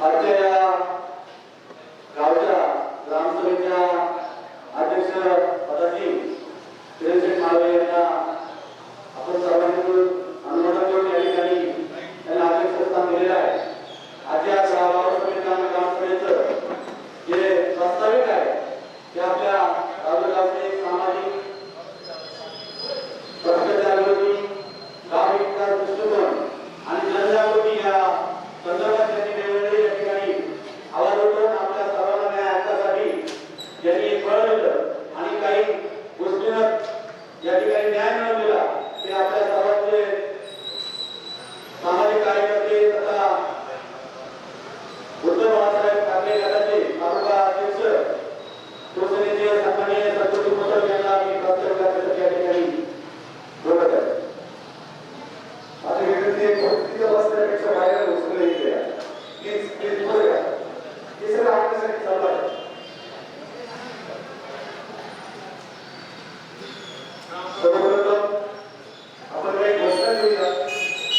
आजच्या या गावच्या ग्रामसभेच्या अध्यक्ष पदाची प्रेसिडेंट माळवे यांना आपण सर्वांनी अनुमोदन करून या ठिकाणी त्यांना अध्यक्षस्थान दिलेलं आहे. आजच्या ग्रामसभेच्या ग्रामसभेचं जे प्रास्ताविक आहे ते आपल्या गावचे सामाजिक भ्रष्टाचारविरोधी गाव विकास दृष्टिकोन आणि जनजागृती या संदर्भात त्यांनी वेगवेगळे या ठिकाणी आवाज उठवून आपल्या सर्वांना न्याय हक्कासाठी यांनी बळ दिलं आणि काही गोष्टींना या ठिकाणी न्याय मिळवून दिला. ते आपल्या सर्वांचे सामाजिक कार्यकर्ते तथा उद्धव बाळासाहेब ठाकरे गटाचे तालुका अध्यक्ष शिवसेनेचे सन्माननीय सदगुरू मोदक यांना मी प्रास्ताविक करण्यासाठी या ठिकाणी बोलत आहे. आता हे तिथं बसण्यापेक्षा बाहेर बसलं इथे प्लीज बोलूया. हे सगळं आपल्यासाठी चालू आहे. सर्वप्रथम आपण काही घोषणा देऊया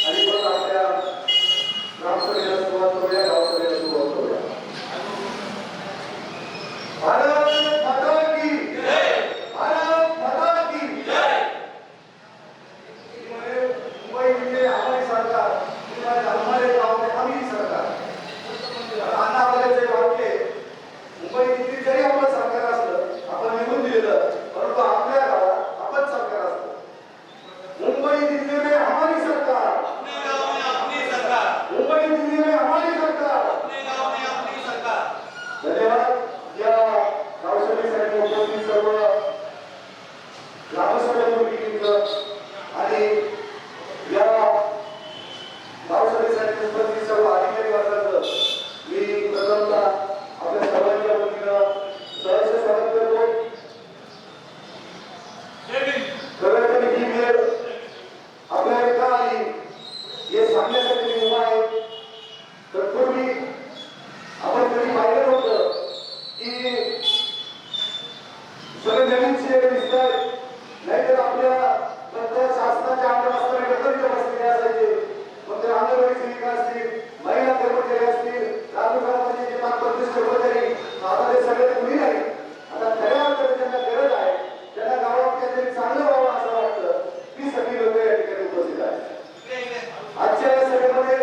आणि मग आपल्या ग्रामसभेला सुरुवात करूया, गावसभेला सुरुवात करूया. भारत माता की जय. भारत माता की जय. मुंबई म्हणजे हमारी सरकार, हमारे गाव में हमारी सरकार. आता आपल्याचे वाक्य मुंबई किती जरी आपण सरकार असलं आपण निवडून दिलेलं, परंतु आपल्या गावात आपण सरकार असतो. मुंबई दिल्ली में हमारी सरकार, अपने गांव में अपनी सरकार. मुंबई दिल्ली में हमारी सरकार, अपने गांव में अपनी सरकार. धन्यवाद. या गावसभेसाठी उपस्थित सर्व ग्रामसभेतील आणि या गावसभेसाठी उपस्थित सर्व अधिकारी वर्गाचं मी प्रथमतः आपल्या सर्वांच्या वतीनं सहर्ष स्वागत करतो. खरं तर ही वेळ आपल्याला का आली हे सांगण्यासाठी मी उभा आहे. तत्पूर्वी आपण कधी पाहिलं नव्हतं की सगळे नवीन चेहरे दिसत आहेत. नाहीतर आपल्या शासनाच्या अंडरवासनाने एकत्रित बसलेले असायचे. मग ते अंगणवाडी सेविका असतील, महिला कर्मचारी असतील, तालुका जे 5-25 कर्मचारी, आता ते सगळे कुणी नाही. आता खऱ्या अर्थाने त्यांना गरज आहे, त्यांना गावात काहीतरी चांगलं व्हावं असं वाटतं, ती सगळी लोक या ठिकाणी उपस्थित आहेत. आजच्या या सभेमध्ये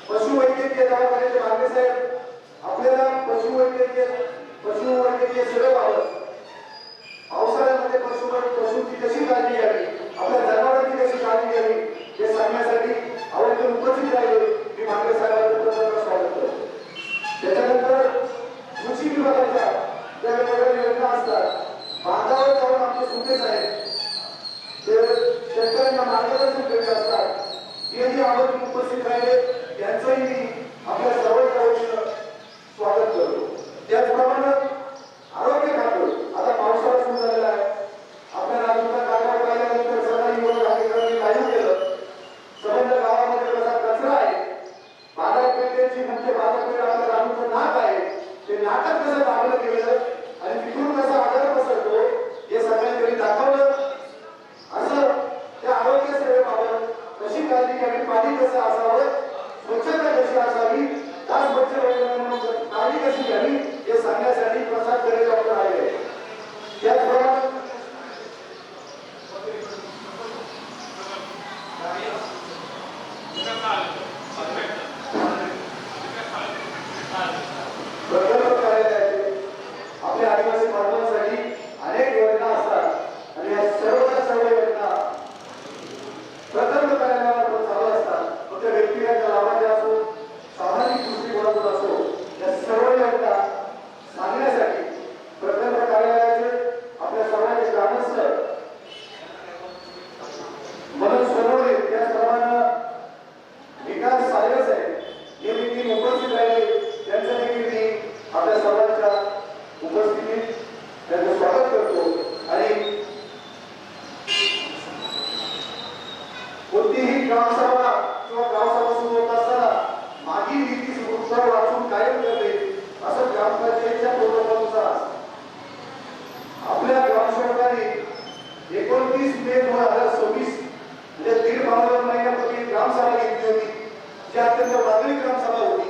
पशुवैद्यकीय दवाखान्याचे भांगे साहेब आपल्याला पशुवैद्यकीय सेवेबाबत पावसाळ्यामध्ये पशुंची कशी काळजी घ्यावी, आपल्या जनावरांची कशी काळजी घ्यावी हे सांगण्यासाठी आवर्जून उपस्थित राहिले. मी भांगे साहेबांचं स्वागत करतो. त्याच्यानंतर कृषी विभागाच्या ज्या वेगवेगळ्या योजना असतात, बांधावर जाऊन आमचे सुटे साहेब ते शेतकऱ्यांना मार्गदर्शन करीत असतात, हेही आवर्जून उपस्थित राहिले. त्यांचंही मी आपल्या सर्वांच्या वतीनं स्वागत करतो. त्याचप्रमाणे आरोग्य खातं आता पावसाळा सुरू झालेला आहे. आपल्या राज्याचा कारभार पाहिल्यानंतर सकाळी योग अधिकाऱ्यांनी लाईव्ह केलं. संबंध गावामध्ये कसा कचरा आहे, बाजारपेठेची म्हणजे बाजारपेठ आपल्या राज्याचं नाक आहे, ते नाटक कसं दाबलं गेलं आणि तिथून कसा आजार पसरतो हे सगळ्यांनी दाखवलं. असं त्या आरोग्य सेवेबाबत कशी काळजी घ्यावी, पाणी कसं असावं, स्वच्छता कशी असावी, डास मच्छर म्हणून काळजी कशी घ्यावी हे सांगण्यासाठी प्रसाद करे डॉक्टर आले. त्याचप्रमाणे प्रकल्प कार्यालयाचे आपल्या आदिवासी बांधवांसाठी अनेक योजना असतात आणि या सर्व योजना प्रकल्प कार्यालयावर चालू असतात. फक्त व्यक्तिगत लाभाचे असो, सामाजिक दृष्टिकोनातून असो, या सर्व योजना सांगण्यासाठी प्रकल्प कार्यालयाचे आपल्या सर्वांचे ग्रामस्थ म्हणून सोनवणे, त्याचप्रमाणे विकास सायरस आहे, हे देखील उपस्थित राहिले. त्यांचं देखील मी आपल्या सर्वांच्या उपस्थितीत त्यांचं स्वागत करतो. आणि कोणतीही ग्रामसभा किंवा गावसभा सुरू होत असताना मागील नीती सूत्र वाचून कायम करणे असं ग्रामपंचायतीच्या प्रोटोकॉलनुसार आपल्या ग्रामसेवकांनी 29 मे 2026 म्हणजे 1.5 महिन्यापूर्वी ग्रामसभा घेतली होती, जी अत्यंत वादळी ग्रामसभा होती.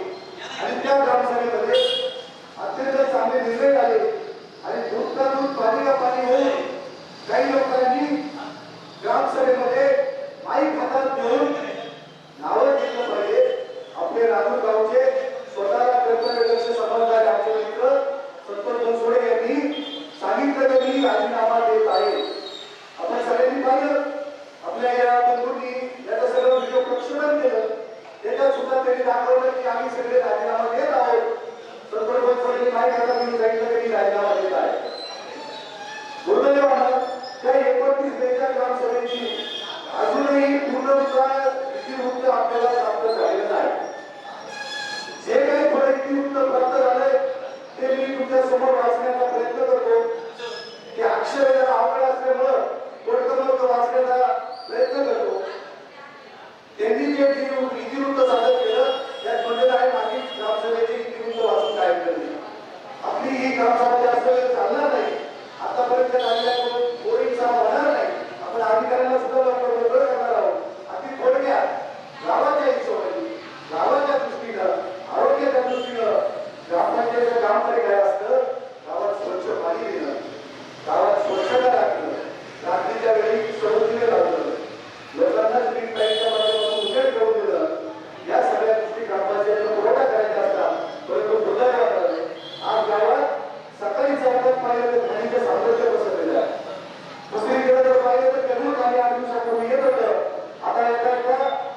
आपल्या या बंधूंनी याचं सगळं व्हिडिओ प्रक्षेपण केलं. त्याच्यात सुद्धा त्यांनी दाखवलं की आम्ही सगळे राजीनामा देत आहोत. संतोष बनसोडे काय करता मी सांगितलं की राजीनामा देत आहे. दुर्दैवानं त्या 29 बेच्या ग्रामसभेची अजूनही पूर्णतः इतिवृत्त आपल्याला प्राप्त झालेलं नाही. जे काही थोडं इतिवृत्त प्राप्त झालंय ते मी तुमच्या समोर वाचण्याचा प्रयत्न करतो. की अक्षर जरा अवघड असल्यामुळं थोडं वाचण्याचा प्रयत्न करतो. त्यांनी जे इतिवृत्त सादर केलं त्यात म्हणलेलं आहे मागील ग्रामसभेचे इतिवृत्त वाचून काय करणे. आपली ही ग्रामसभा जास्त वेळ चालणार नाही. आतापर्यंत झालेल्या बोरिंगचा होणार नाही. आपण अधिकाऱ्यांना सुद्धा लवकर करणार आहोत. अगदी थोडक्यात गावाच्या हिशोबाने गावाच्या दृष्टीनं आरोग्याच्या दृष्टीनं ग्रामपंचायतीचं काम तरी काय असतं. गावात स्वच्छ पाणी देणं, गावात स्वच्छता राखणं, रात्रीच्या वेळी समुद्र लावणं, लोकांना स्ट्रीट लाईटच्या माध्यमातून उजेड करून दिलं. या सगळ्या गोष्टी ग्रामपंचायतीला पुरवठा करायच्या असतात. परंतु दुर्दैवानं आज गावात सकाळी चालतात पाहिलं तर पाणीचं साम्राज्य बसवलेलं आहे. दुसरीकडे जर पाहिलं तर कधी पाणी 8 दिवसापूर्वी येत होतं. आता एका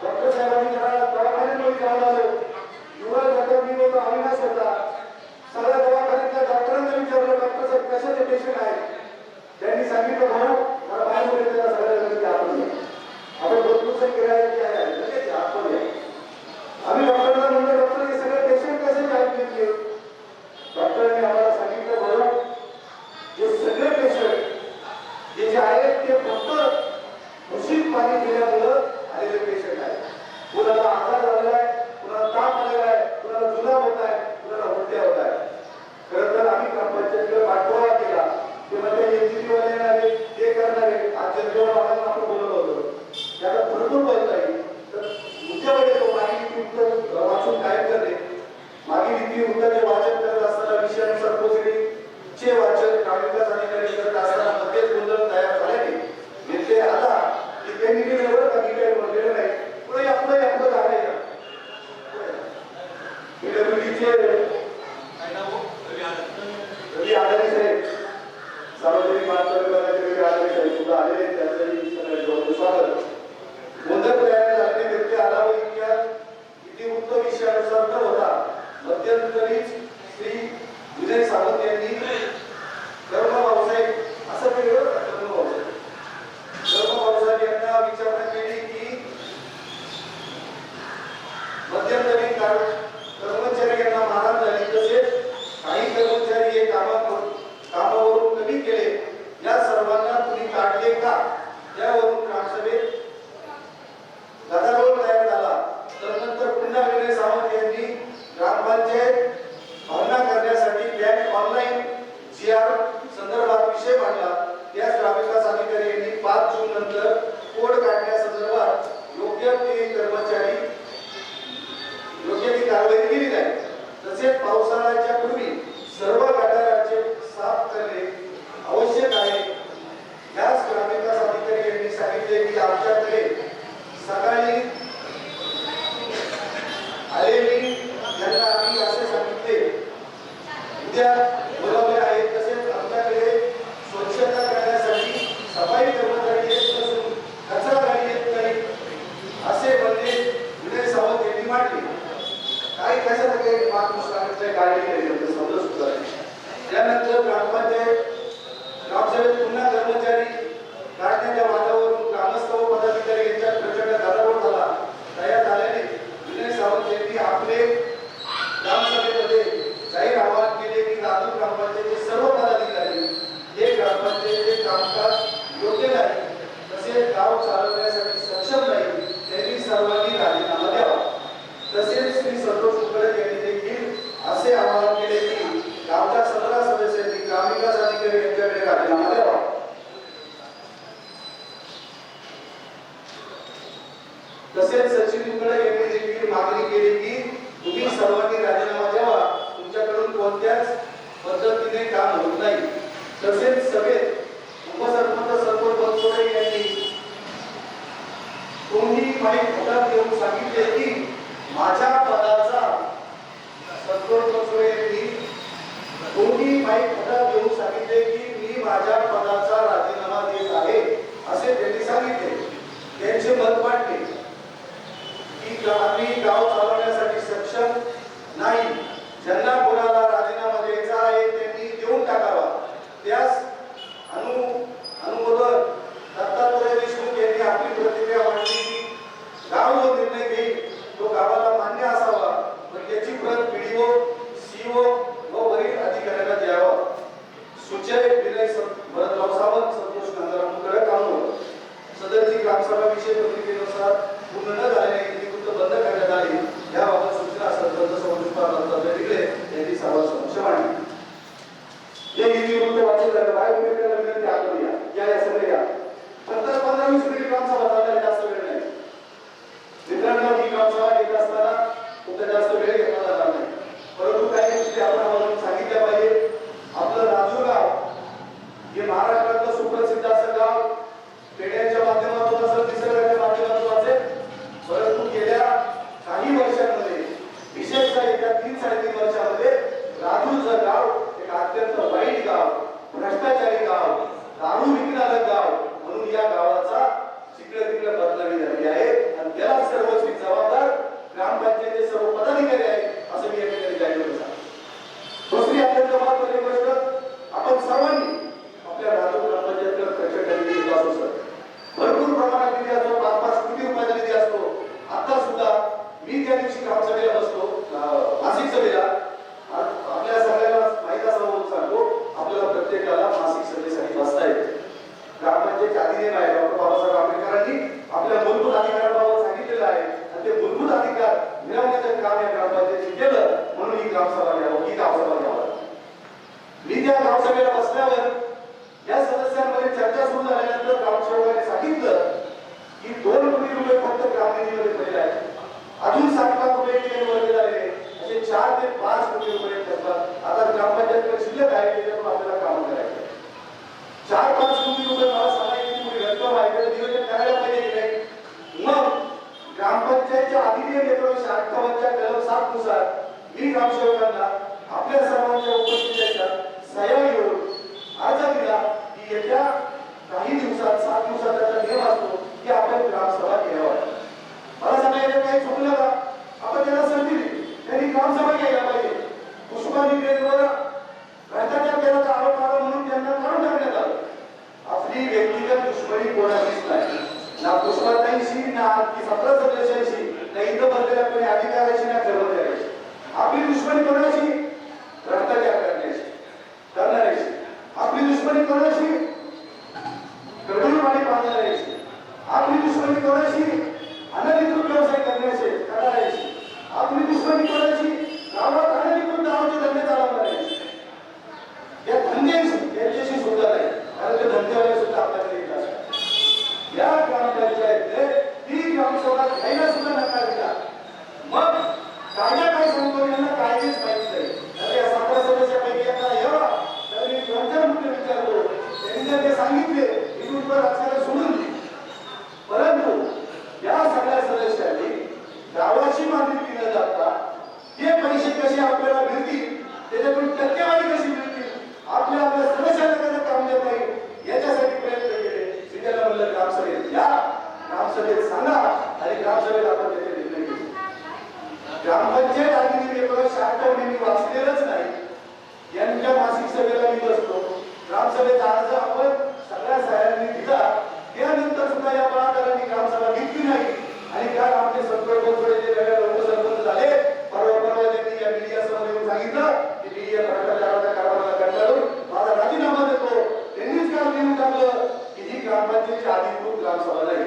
डॉक्टर साहेबांनी जरा दवाखान्यामध्ये जाऊन आलो. युवराज डॉक्टर मी होतो, अविनाश होता. सगळ्या दवाखान्यातल्या डॉक्टरांना विचारलं डॉक्टर साहेब कशाचे पेशंट आहेत. त्यांनी सांगितलं भाऊ मला बाहेर त्याला सगळ्या आपण भरपूर संख्या लगेच आपण आम्ही डॉक्टरला म्हणलं डॉक्टर हे सगळे पेशंट कसे आहेत घेतले. डॉक्टरांनी आम्हाला सांगितलं बरं जे सगळे पेशंट जे आहेत ते फक्त दूषित पाणी पिल्यामुळं आलेले पेशंट आहेत. कुणाला आजार झालेला आहे, कुणाला ताप आलेला आहे, कुणाला जुलाब होत आहे, कुणाला उलट्या होत आहे. खरं तर आम्ही ग्रामपंचायतीला पाठपुरावा केला. ते म्हणजे एनजीओ येणारे ते करणारे आज जनजीवनाला आपण बोलत होतो. त्याला भरपूर बोलता येईल तर मुद्द्यामध्ये तो माहिती वाचून कायम करणे. मागील इतिवृत्ताचे वाचन करत असताना विषयानुसार पोचणे वाचन ग्रामविकास अधिकारी करत असताना मध्येच गोंधळ तयार झाल्याने येथे आता की त्यांनी केल्यावर काही काही म्हणलेलं नाही. पुढे आपलं झालंय पीडब्ल्यूडीचे रवी आधारे साहेब सार्वजनिक बांधकाम विभागाचे रवी आधारे साहेब सुद्धा आलेले त्यांचंही स्वागत. गोंधळ तयार झाल्याने व्यक्ती आला व इतिवृत्त विषयानुसार न होता मध्यंतरीच श्री विजय सावंत यांनी धर्म भाऊसाहेब असं वेगळं धर्म भाऊसाहेब यांना विचारणा केली की मध्यंतरी कर्मचारी यांना मारहाण झाली तसेच काही कर्मचारी हे कामावरून कमी केले. या सर्वांना तुम्ही काढले का. त्यावरून ग्रामसभेत गदारोळ तयार झाला. त्यानंतर पुन्हा विजय सावंत यांनी ग्रामपंचायत भरणा करण्यासाठी बँक ऑनलाईन जीआर संदर्भात विषय मांडला. त्याच ग्रामविकास अधिकारी यांनी 5 जून नंतर कोड काढण्यासंदर्भात योग्य ती कारवाई केली नाही. तसेच पावसाळ्याच्या पूर्वी सर्व गटाराचे साफ करणे आवश्यक आहे. याच ग्रामविकास अधिकारी यांनी सांगितले की आमच्याकडे सकाळी आलेली यांना आम्ही असे सांगितले उद्या बोलावले आहेत. तसेच आमच्याकडे स्वच्छता करण्यासाठी सफाई कर्मचारी येत नसून कचरा गाडी येत नाही असे म्हणणे विजय सावंत यांनी मांडले. काही कशासाठी मागणी काढली केली समजा सुद्धा. त्यानंतर ग्रामसभेत पुन्हा कर्मचारी काढण्याच्या वादावरून ग्रामस्थ व पदाधिकारी यांच्यात प्रचंड गदारोळ झाला. तयार झाल्याने विजय सावंत यांनी आपले ग्रामसभेमध्ये जाहीर आवाहन केले की लातूर ग्रामपंचायतीचे सर्व पदाधिकारी हे ग्रामपंचायतीचे कामकाज योग्य नाही तसेच गाव चालवण्यासाठी सक्षम नाही. त्यांनी सर्वांनी राजीनामा द्यावा. तसेच श्री संतोष कुलकर्णी यांनी देखील असे आवाहन केले की गावच्या 15 सदस्यांनी ग्रामविकास अधिकारी यांच्याकडे राजीनामा द्यावा. तसेच सचिन कुलकर्णी यांनी देखील मागणी केली की तुम्ही सर्वांनी राजीनामा द्यावा. तुमच्याकडून कोणत्याच पद्धतीने काम होत नाही. तसेच सभेत उपसरपंच संतोष बनसोडे यांनी कोणी माईक हातात घेऊन सांगितले की माझ्या पदाचा संतोष बनसोडे यांनी कोणी माईक हातात घेऊन सांगितले की मी माझ्या पदाचा राजीनामा देत आहे असे त्यांनी सांगितले. बदनामी झालेली आहे आणि त्याला सर्वस्वी जबाबदार ग्रामपंचायतीचे सर्व पदाधिकारी आहेत असं मी या ठिकाणी जाहीर करतो. दुसरी अत्यंत महत्त्वाची गोष्ट, आपण सर्वांनी आपल्या राजूर ग्रामपंचायतीवर प्रचंड निधी दिला असतो सर, भरपूर प्रमाणात निधी असतो, 5-5 कोटी रुपयाचा निधी असतो. आता सुद्धा मी त्या दिवशी ग्रामसभेला बसतो, मासिक सभेला, आपल्या सगळ्यांना माहिती असावं सांगतो, आपल्याला प्रत्येकाला मासिक सभेसाठी बसता येते. ग्रामपंचायत अधिनियम आहे, डॉक्टर बाबासाहेब आंबेडकरांनी आपल्या मूलभूत अधिकाराबाबत सांगितलेलं आहे आणि ते मूलभूत अधिकार मिळवण्याचं काम या ग्रामपंचायतीने केलं, म्हणून ही ग्रामसभा घ्यावं, ही गावसभा घ्यावं. मी त्या गावसभेला बसल्यावर या सदस्यांमध्ये चर्चा सुरू झाल्यानंतर ग्रामसेवकाने सांगितलं की 2 कोटी रुपये फक्त ग्रामनिधीमध्ये पडले आहेत, अजून 7 लाख रुपये केले वर्ग झाले, असे 4 ते 5 कोटी रुपये खर्चात आता ग्रामपंचायत शिल्लक आहे, त्याच्यातून आपल्याला काम करायचं. 4-5 कोटी रुपये मला सांगायची मोठी रक्कम आहे, त्याचं नियोजन करायला पाहिजे की नाही. मग ग्रामपंचायतच्या अधिनियम 1958च्या कलम 7 नुसार मी ग्रामसेवकांना आपल्या सर्वांच्या उपस्थितीच्या सह्या घेऊन अर्ज दिला की येत्या काही दिवसात 7 दिवसात त्याचा नियम असतो की आपण ग्रामसभा घ्यावा. मला सांगायचं काही चुकलं का, आपण त्याला संधी दिली, त्यांनी ग्रामसभा घ्यायला पाहिजे. पुष्पानी ग्रेडवर भ्रष्टाचार केल्याचा आरोप आला म्हणून त्यांना काढून टाकण्यात आलं. आपली व्यक्तिगत दुश्मनी कोणाशीच नाही, ना पुष्पाताईशी, ना आणखी 17 सदस्यांशी, ना इथं बसलेल्या कोणी अधिकाऱ्याशी, ना कर्मचाऱ्याशी. आपली दुश्मनी कोणाशी? भ्रष्टाचार करण्याशी. आपली दुश्मनी कोणाशी? गडूळ पाणी पाजणाऱ्याशी. आपली दुश्मनी कोणाशी? अनधिकृत व्यवसाय करण्याशी. आपली दुश्मनी कोणाशी? गावात अनधिकृत नावाचे धंदे चालवणाऱ्याशी. या धंद्यांशी यांच्याशी सुद्धा नाही, कारण ते धंदेवाले सुद्धा आपल्याकडे येत असतात. या ग्रामपंचायतने ती ग्रामसभा घ्यायला सुद्धा नकार दिला. मग कायदा काय सांगतो यांना कायदेच माहित नाही. अरे 17 सदस्यापैकी एका यावा तर मी 2-4 मुद्दे विचारतो, त्यांनी जर ते सांगितले इथून राजकारण सोडून दिली. परंतु या सगळ्या सदस्यांनी गावाची मागणी न जाता ते पैसे कसे आपल्याला मिळतील, त्याच्यातून टक्केवारी कशी मिळतील, आपल्या सदस्यांना कसं काम देता येईल याच्यासाठी प्रयत्न केले. मी त्याला म्हणलं ग्रामसभेत या, ग्रामसभेत सांगा आणि ग्रामसभेत आपण त्याचे निर्णय घेऊ. ग्रामपंचायत अधिनियम 1958 मी वाचलेलंच नाही, यांच्या मासिक सभेला मी बसतो. ग्रामसभेचा अर्ज आपण सगळ्या सह्यांनी दिला, त्यानंतर सुद्धा या बळादारांनी ग्रामसभा घेतली नाही. आणि काल आमचे सरपंच उपसरपंच झाले, परवा त्यांनी या मीडियासमोर येऊन सांगितलं की मीडिया भ्रष्टाचाराच्या कारभाराला कंटाळून माझा राजीनामा देतो. त्यांनीच काल लिहून टाकलं की ही ग्रामपंचायतीची अधिकृत ग्रामसभा नाही.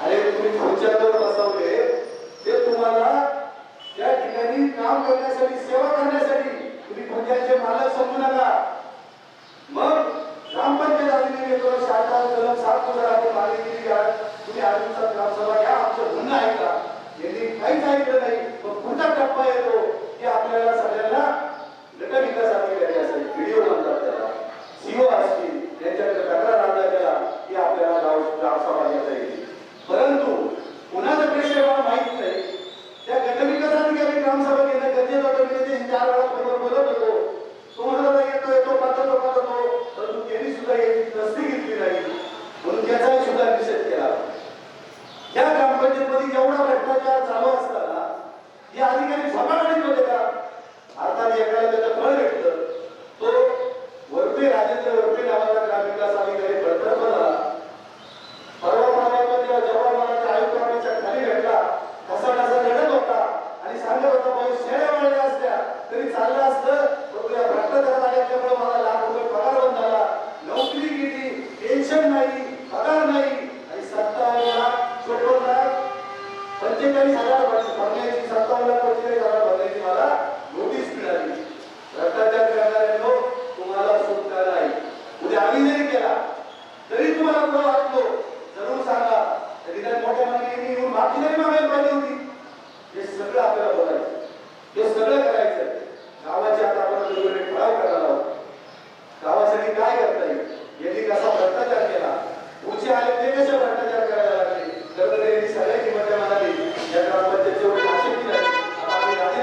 अरे तुम्ही खुर्च्यावर बसवले ते तुम्हाला त्या ठिकाणी काम करण्यासाठी, सेवा करण्यासाठी, तुम्ही खुर्च्यांचे मालक समजू नका. मग ग्रामपंचायत अधिनियम 1958 कलम 7 नुसार आपण मागणी केली आहे, तुम्ही आदिवासी ग्रामसभा घ्या, आमचं म्हणणं आहे का? यांनी काहीच ऐकलं नाही. मग पुढचा टप्पा येतो की आपल्याला सगळ्यांना गट विकास अधिकारी असेल, व्हिडिओ म्हणतात त्याला, सीओ असतील, त्यांच्याकडे तक्रार अर्ज केला की आपल्याला ग्रामसभा घेता येईल. परंतु कुणाचं प्रेशर मला माहित नाही. त्या गट विकास अधिकारी ग्रामसभा घेणं गरजेचं होतं. मी त्याच्याशी 4 वेळा फोनवर बोलत होतो. तो म्हणत येतो पाठवतो, परंतु त्यांनी सुद्धा याची तसदी घेतली नाही, म्हणून त्याचाही सुद्धा निषेध केला. या ग्रामपंचायतीमध्ये एवढा भ्रष्टाचार चालू असताना हे अधिकारी झपाटणीत होते का? अर्थात एकाला त्याचं फळ भेटलं. तो वरपे राजेंद्र वरपे नावाचा ग्रामविकास अधिकारी बडतर्फ झाला. परवा जेव्हा मला त्या आयुक्तांच्या खाली भेटला, ठसा लढत होता आणि सांगत होता बाई शेळ्या वळल्या असत्या तरी चाललं असतं, पण भ्रष्टाचार आल्यामुळे मला लाख रुपये पगार बंद झाला, नोकरी गेली, पेन्शन नाही, पगार नाही आणि 57 लाख 45,000 भरण्याची 57 लाख 45,000 भरण्याची मला नोटीस मिळाली. भ्रष्टाचार करणारे लोक तुम्हाला सुटका नाही. उद्या आम्ही जरी केला तरी तुम्हाला पुढे वाटलो जरूर सांगा. तरी त्या मोठ्या मंडळींनी येऊन माफी जरी मागायला पाहिजे होती. हे सगळं आपल्याला बोलायचं, हे सगळं करायचं. गावाची आता आपण वेगवेगळे ठराव करणार आहोत. गावासाठी काय करता येईल, यांनी कसा भ्रष्टाचार केला, पुढचे आले ते कसे भ्रष्टाचार करायला लागले, तर सगळ्यांची मजा म्हणाली या ग्रामपंचायतीचे भाषण दिलं.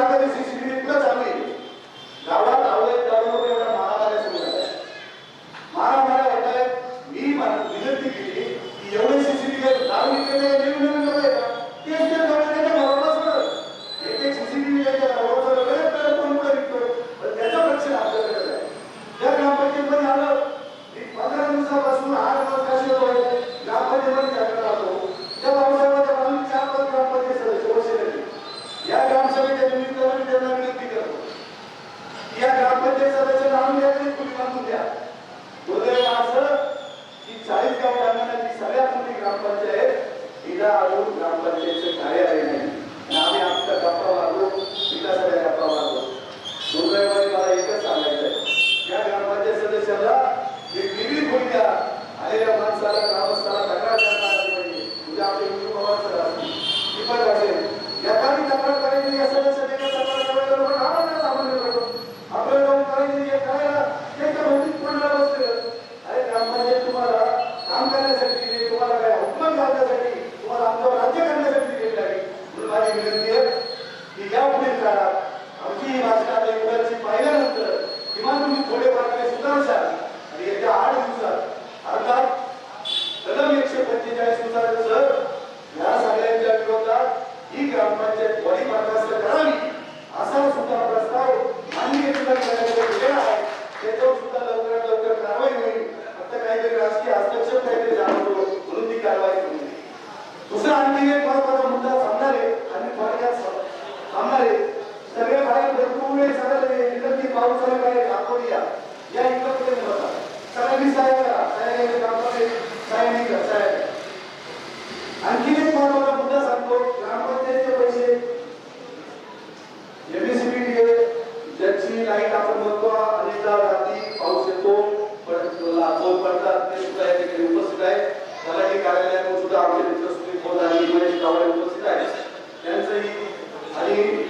सांगा ते सीसीटीव्ही कुठं चालू आहे गावात अवैध दारूवर एवढ्या महामाऱ्या सुरू झाल्या महामाऱ्या होत आहेत मी विनंती केली की एवढे सीसीटीव्ही दारू विकले नवीन नवीन लोक आहेत तेच ते त्याच्या घरावर सगळं एक एक सीसीटीव्ही त्याच्या घरावर सगळं कोण कुठे विकतो पण त्याचं लक्षण आपल्याकडे आहे त्या ग्रामपंचायतीमध्ये आलं 15 दिवसापासून 8 दिवस कसे होते ग्रामपंचायतीमध्ये चक्कर राहतो त्या पावसाळ्यामध्ये आम्ही 4-5 ग्रामपंचायत सदस्य बसले या ग्रामसभेच्या निमित्ताने त्यांना विनंती करतो या ग्रामपंचायत सदस्यांना आणून द्या आणि कुणी बांधून द्या दुर्दैव असं की 40 गाव टाकण्याची सगळ्यात मोठी ग्रामपंचायत हिला अजून ग्रामपंचायतचं कार्यालय नाही आणि आम्ही आमचा गप्पा मारलो विकासाच्या गप्पा मारलो दुर्दैवाने मला एकच सांगायचं आहे या ग्रामपंचायत सदस्याला एक वेगळी भूमिका आलेल्या माणसाला ग्रामस्थाला तक्रार करता आली पाहिजे तुझ्या आपले कुटुंबावर विपद असेल एखादी तक्रार करायची या सदस्याने तक्रार करायला लोक आम्हाला सामान्य करतो आपल्याला जाऊन करायची हे करायला त्याच्या भौतिक पडला बसले अरे ग्रामपंचायत तुम्हाला काम करण्यासाठी दिली तुम्हाला काय हुकूम घालण्यासाठी तुम्हाला आमचं राज्य करण्यासाठी दिलेली आहे म्हणून माझी विनंती आहे की या पुढील काळात आमची ही भाषा आता युगाची पाहिल्यानंतर किमान तुम्ही थोडेफार काही सुधारशाल आणि येत्या 8 दिवसात अर्थात कलम 145 नुसार सर या सगळ्यांच्या विरोधात ही ग्रामपंचायत बडी बरखास्त करावी असा सुद्धा प्रस्ताव माननीय करण्याचा वेळ आहे त्याच्यावर सुद्धा लवकरात लवकर कारवाई होईल फक्त काहीतरी राजकीय हस्तक्षेप काहीतरी जाणवतो म्हणून ती कारवाई होईल दुसरा आणखी एक महत्वाचा मुद्दा सांगणारे आणि थोडक्यात सांगणारे सगळे बाहेर भरपूर वेळ सगळे विनंती पावसाळी बाहेर दाखवली या इकडे होता सगळ्यांनी सहाय्य करा सहाय्य कामामध्ये सहाय्य नाही कर सहाय्य आणखी एक महत्वाचा मुद्दा सांगतो ग्रामपंचायतचे पैसे एमएससीबी ज्याची लाईट आपण म्हणतो अनेकदा रात्री पाऊस येतो पोल पडतात ते सुद्धा या ठिकाणी उपस्थित आहे तलाठी कार्यालयातून सुद्धा आमचे मित्र सुनील खोत आणि महेश कावळे उपस्थित आहेत त्यांचंही आणि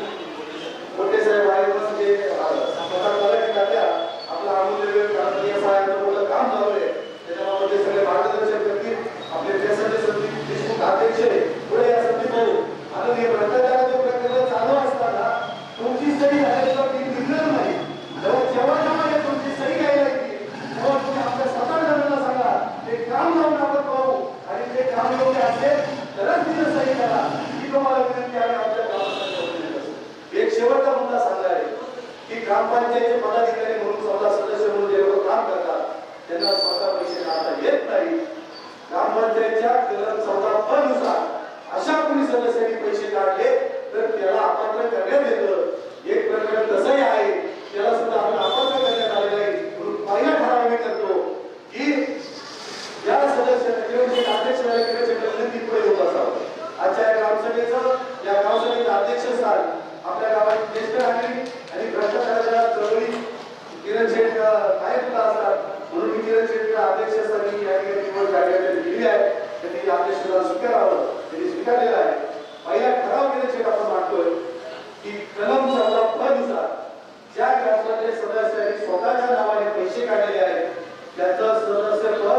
मोठे साहेब आहेत जे स्वतः तलाठी तात्या आपला अमूल्य वेळ काढून या सहाय्याचं मोठं काम चालू आहे त्याच्याबाबत ते सगळे मार्गदर्शन करतील आपले देशाचे संदीप देशमुख अध्यक्ष पुढे या संदीप भाऊ आणि हे भ्रष्टाचाराचे प्रकरण चालू असताना तुमची सही झाल्याशिवाय ती निघणार नाही जेव्हा तुमची सही घ्यायला येते तेव्हा तुम्ही आपल्या स्वतःला सांगा ते काम जाऊन आपण पाहू आणि ते काम योग्य असेल तरच तिथे सही करा ही तुम्हाला विनंती आहे आमच्या गावासाठी एक शेवटचा मुद्दा सांगणार आहे की ग्रामपंचायतचे पदाधिकारी म्हणून समजा सदस्य म्हणून जे लोक काम करतात त्यांना स्वतः पैसे काढता येत नाही ग्रामपंचायतच्या कलम 14 नुसार अशा कोणी सदस्यांनी पैसे काढले तर त्याला अपात्र करण्यात येतं एक प्रकरण तसंही आहे त्याला सुद्धा आपण अपात्र करण्यात आलेलं आहे म्हणून पहिला ठराव मी करतो की या सदस्यांना अध्यक्ष विनंती पुढे होत असावं आजच्या या ग्रामसभेचं या ग्रामसभेचं अध्यक्षस्थान आपल्या गावात ज्येष्ठ नागरिक आणि भ्रष्टाचाराच्या चळवळी किरण शेठ काय सुद्धा असतात म्हणून मी किरण शेठच्या अध्यक्षस्थानी या ठिकाणी निवड जाहीर केली आहे त्यांनी अध्यक्षस्थान स्वीकारावं त्यांनी स्वीकारलेलं आहे पहिला ठराव किरण शेठ आपण मांडतोय की कलम 14 नुसार ज्या ग्रामपंचायत सदस्यांनी स्वतःच्या नावाने पैसे काढलेले आहेत त्याचं सदस्यत्व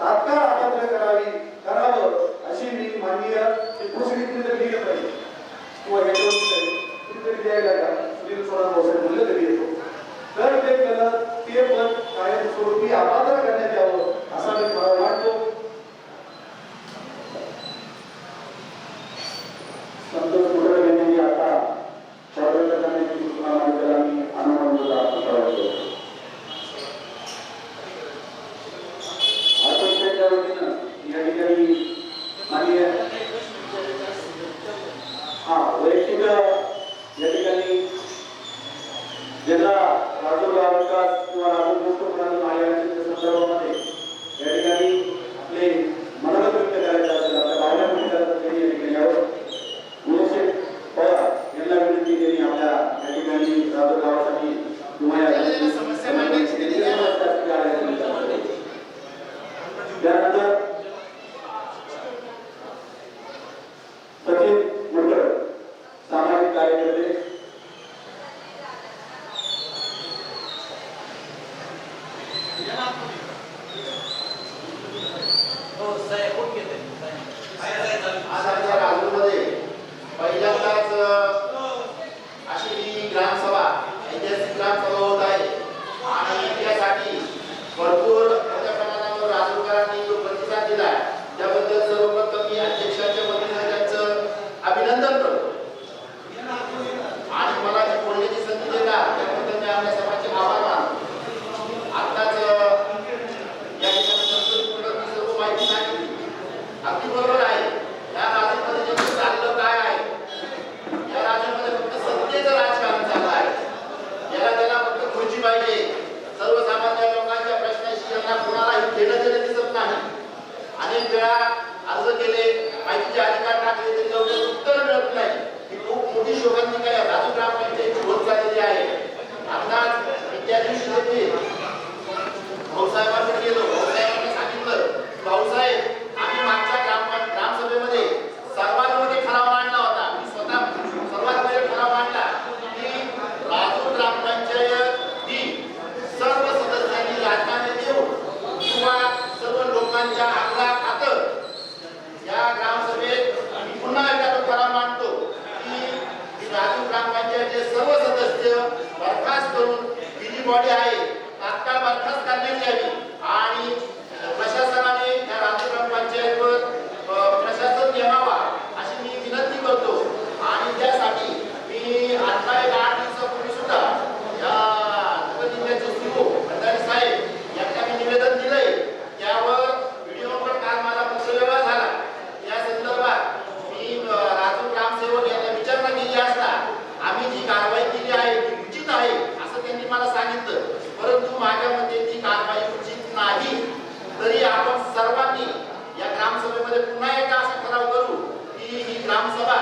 तात्काळ अपात्र करावं अशी मी माननीय कृषी लिहिलं पाहिजे किंवा कुठेतरी द्यायला का सुनील सोळा पावसाळ्यात म्हणलं तरी येतो तर ते केलं ते पद कायमस्वरूपी अपात्र करण्यात यावं असा मी मला वाटतो संतोष कुठे यांनी आता चौदा करण्याची सूचना मांडलेला मी अनुमोदन करतो अध्यक्षांच्या वतीनं या ठिकाणी माननीय वैयक्तिक या ठिकाणी जिल्हा राजूगाव विकास किंवा राजूर आयोजनाच्या संदर्भामध्ये या ठिकाणी आपले मनोगत व्यक्त करायचं असेल आपल्या भावना व्यक्त करायचं त्यांनी या ठिकाणी यावर गुरुशेठ पवार यांना विनंती केली आपल्या या ठिकाणी राजूर गावासाठी त्यानंतर सचिन मुंडकर सामाजिक कार्यकर्ते आज आमच्या राजूरमध्ये पहिल्यांदाच अशी ग्रामसभा ऐतिहासिक ग्रामसभा होत आहे आणि त्यासाठी भरपूर मोठ्या प्रमाणावर राजूकरांनी जो प्रतिसाद दिला त्याबद्दल सर्वप्रथम मी अध्यक्षांच्या वतीने त्यांचं अभिनंदन करतो आणि मला जी बोलण्याची संधी दिला त्याबद्दल मी आपल्या सर्वांचे आभार मानतो. आताच या ठिकाणी सर्व माहिती सांगितली अगदी बरोबर आहे. या राज्यामध्ये नेमकं चाललं काय आहे? या राज्यामध्ये फक्त सत्तेचं राजकारण चाललं आहे. याला त्याला फक्त खुर्ची पाहिजे. सर्वसामान्य लोकांच्या प्रश्नाशी यांना कुणालाही घेणं देणं दिसत नाही. अनेक वेळा अर्ज केले, माहितीचे अधिकार टाकले तरी लवकर उत्तर मिळत नाही. ही खूप मोठी शोभांतिका आहे राजू ग्रामपंचायत होत चाललेली आहे. अंदाज त्या दिवशी देखील भाऊसाहेबांकडे गेलो. भाऊसाहेबांनी सांगितलं, भाऊसाहेब आम्ही मागच्या ग्रामसभेमध्ये सर्वात मध्ये ठराव मांडला होता. मी स्वतः सर्वात पहिले ठराव मांडला की राजूर ग्रामपंचायत ही सर्व सदस्यांनी राजीनामे देऊन किंवा सर्व लोकांच्या आग्रहाखातर या ग्रामसभेत मी पुन्हा एकदा तो ठराव मांडतो की राजूर ग्रामपंचायतचे सर्व सदस्य बरखास्त करून बिजी बॉडी आहे तात्काळ बरखास्त करण्यात यावी आणि प्रशासनाने या राजूर ग्रामपंचायतवर प्रशासन नेमावा अशी मी विनंती करतो. आणि त्यासाठी मी आता एक 8 दिवसापूर्वी सुद्धा या नगरजिल्ह्याचे सीओ भंडारी साहेब यांना मी निवेदन दिलंय. त्यावर व्हिडिओवर काल माझा पत्रव्यवहार झाला. या संदर्भात मी राजूर ग्रामसेवक यांना विचारणा केली असता आम्ही जी कारवाई केली आहे ती उचित आहे असं त्यांनी मला सांगितलं. परंतु माझ्या मते ती कारवाई उचित नाही. तरी आपण सर्वांनी या ग्रामसभेमध्ये पुन्हा एकदा असा ठराव करू की ही ग्रामसभा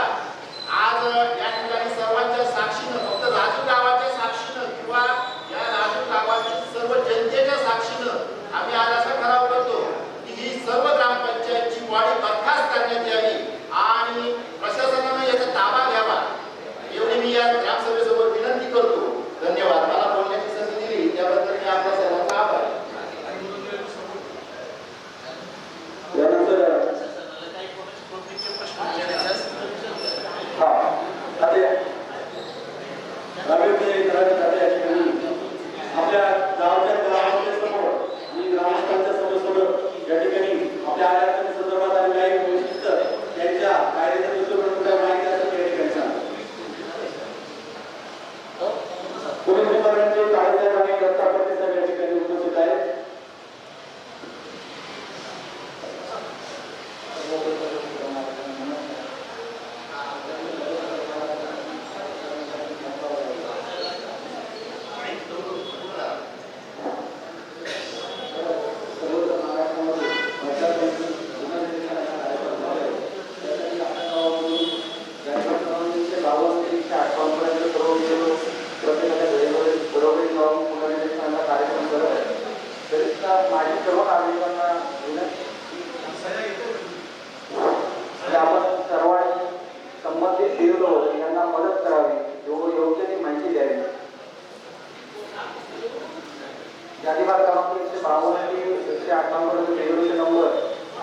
आज या ठिकाणी सर्वांच्या साक्षीनं फक्त राजूर गावाच्या साक्षीनं किंवा या राजूर गावातील सर्व जनतेच्या साक्षीनं आम्ही आज असा ठराव करतो की ही सर्व ग्रामपंचायतची बॉडी बरखास्त करण्यात यावी आणि प्रशासनाने याचा ताबा घ्यावा एवढी मी या ग्रामसभेसमोर विनंती करतो. धन्यवाद. मला बोलण्याची संधी दिली त्याबद्दल मी आपल्या सर्वांचा आभार. आपल्या गावाच्या ग्रामसभेसमोर मी ग्रामस्थांच्या समोर या ठिकाणी आपल्या आयोजन संदर्भात आलेल्या आहे वैशिष्ट्य त्यांच्या कार्याच्या दृष्टिकोनातून माहिती असेल या ठिकाणी पोलीस डिपार्टमेंटचे काळेसाहेब आणि दत्ता पाटील साहेब या ठिकाणी उपस्थित आहेत. आपण सर्वांनी संबंधित दिलो यांना मदत करावी योग्य ती माहिती द्यावी. यादीबार क्रमांक 152 158 रेडिओचे नंबर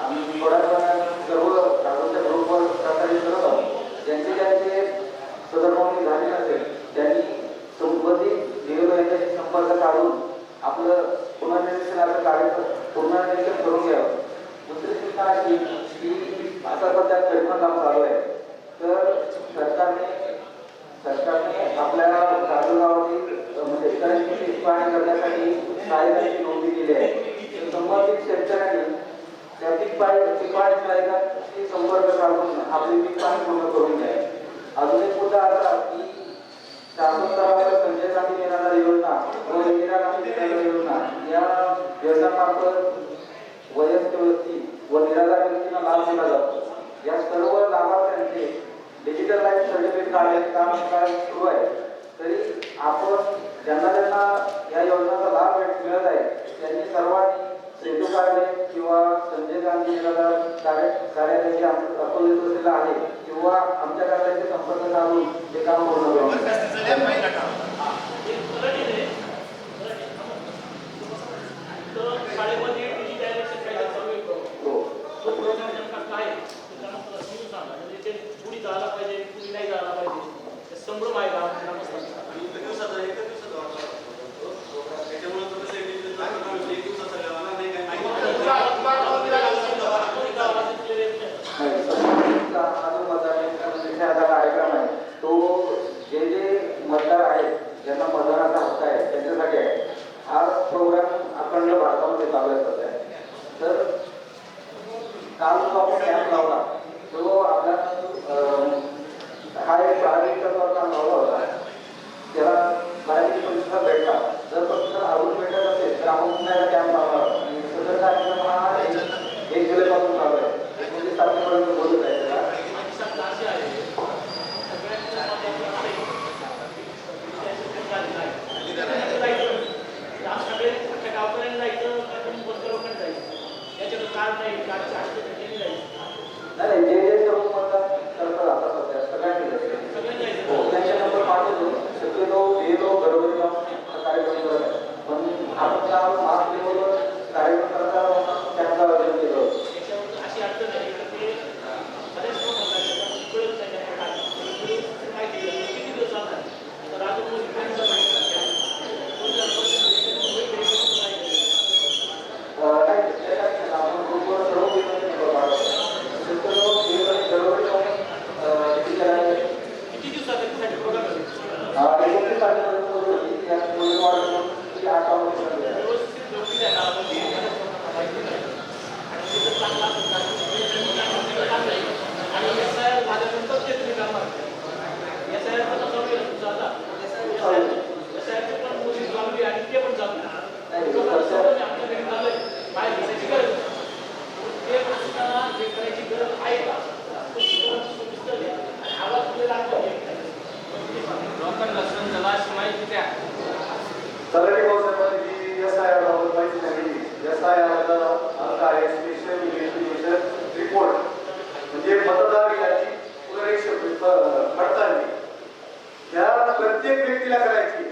आम्ही थोड्याच वेळात सर्व राजूच्या ग्रुपवर प्रसारित करत आहोत. ज्यांचे ज्यांचे सदरनोंदणी झाली नसेल त्यांनी संबंधित दिलेलो यांच्याशी संपर्क साधून आपलं पुनर्निरीक्षणाचं कार्य पुनर्निरीक्षण करून घ्यावं. दुसरी सूचना अशी की आता सध्या खडीमान काम चालू आहे तर सरकारने आपल्या राजूर गावातील म्हणजे पीक पाहणी करण्यासाठी सहाय्यकाची नोंदणी केली आहे. संबंधित शेतकऱ्यांनी त्या पीक पाहणी सहाय्यकाशी संपर्क साधून आपली पीक पाहणी पूर्ण करून घ्या. अजून एक मुद्दा असा की शासन स्तरावर संजय गांधी निराधार योजना व इंदिरा गांधी निराधार योजना या योजनांमार्फत वयस्क व्यक्ती व निराधार व्यक्तींना लाभ दिला जातो. या सर्व लाभार्थ्यांचे डिजिटल लाईफ सर्टिफिकेट काढण्याचे काम सुरू आहे. तरी आपण ज्यांना या योजनेचा लाभ मिळत आहे त्यांनी सर्वांनी सेतू कार्ड किंवा संजय गांधी निराधार कार्यालयाची अपोजिट आहे किंवा आमच्या कार्यालयाचे संपर्क साधून हे काम पूर्ण करू. शाळेमध्ये डिजिटलायझेशन काय चालू आहे तो प्रोग्राम नेमका काय त्यांना समजून सांगा. म्हणजे ते पुढे जायला पाहिजे पुढे नाही जायला पाहिजे ते संभ्रम आहे गावात. मतदार आहेत ज्यांना मतदानाचा हक्क आहे त्यांच्यासाठी आहे. हा प्रोग्राम अखंड भारतामध्ये चालू आहे. तर काल जो आपण कॅम्प लावला तो आपला हा एक प्रायोगिक काम लावला होता. त्याला प्रायोगिक प्रतिसाद भेटला. जर फक्त आवडून भेटत असेल तर आपण पुन्हा कॅम्प लावला आणि सदर कार्यक्रम हा 1 जुलैपासून चालू आहे. 29 तारखेपर्यंत बोलत आहे. त्याला माझी शंका अशी आहे सगळ्या गावकऱ्यांना जायचं लोकांना जायचं याच्यात कार्ड नाही कार्डची आश्चर्य जायचं नाही जे सर्व मतदान करता जातात सध्या सगळ्यांनी जायचं. हो त्यांच्या नंबर पाठवतो. शक्यतो गेलो घरोघरी जाऊन कार्यक्रम करत आहे. पण आपण त्या मास लेवलवर कार्यक्रम करता त्यांचं आयोजन केलं होतं. याच्यावर अशी अडचण आहे की ते बरेच लोक माहिती किती दिवस चालणार तर अजून तलाठी भाऊसाहेबांनी जी SIR माहिती सांगितली. SIR अर्थ आहे स्पेशल इन्व्हेस्टिगेशन रिपोर्ट म्हणजे मतदार यादी पुनरीक्षण पडताळणी या प्रत्येक व्यक्तीला करायची.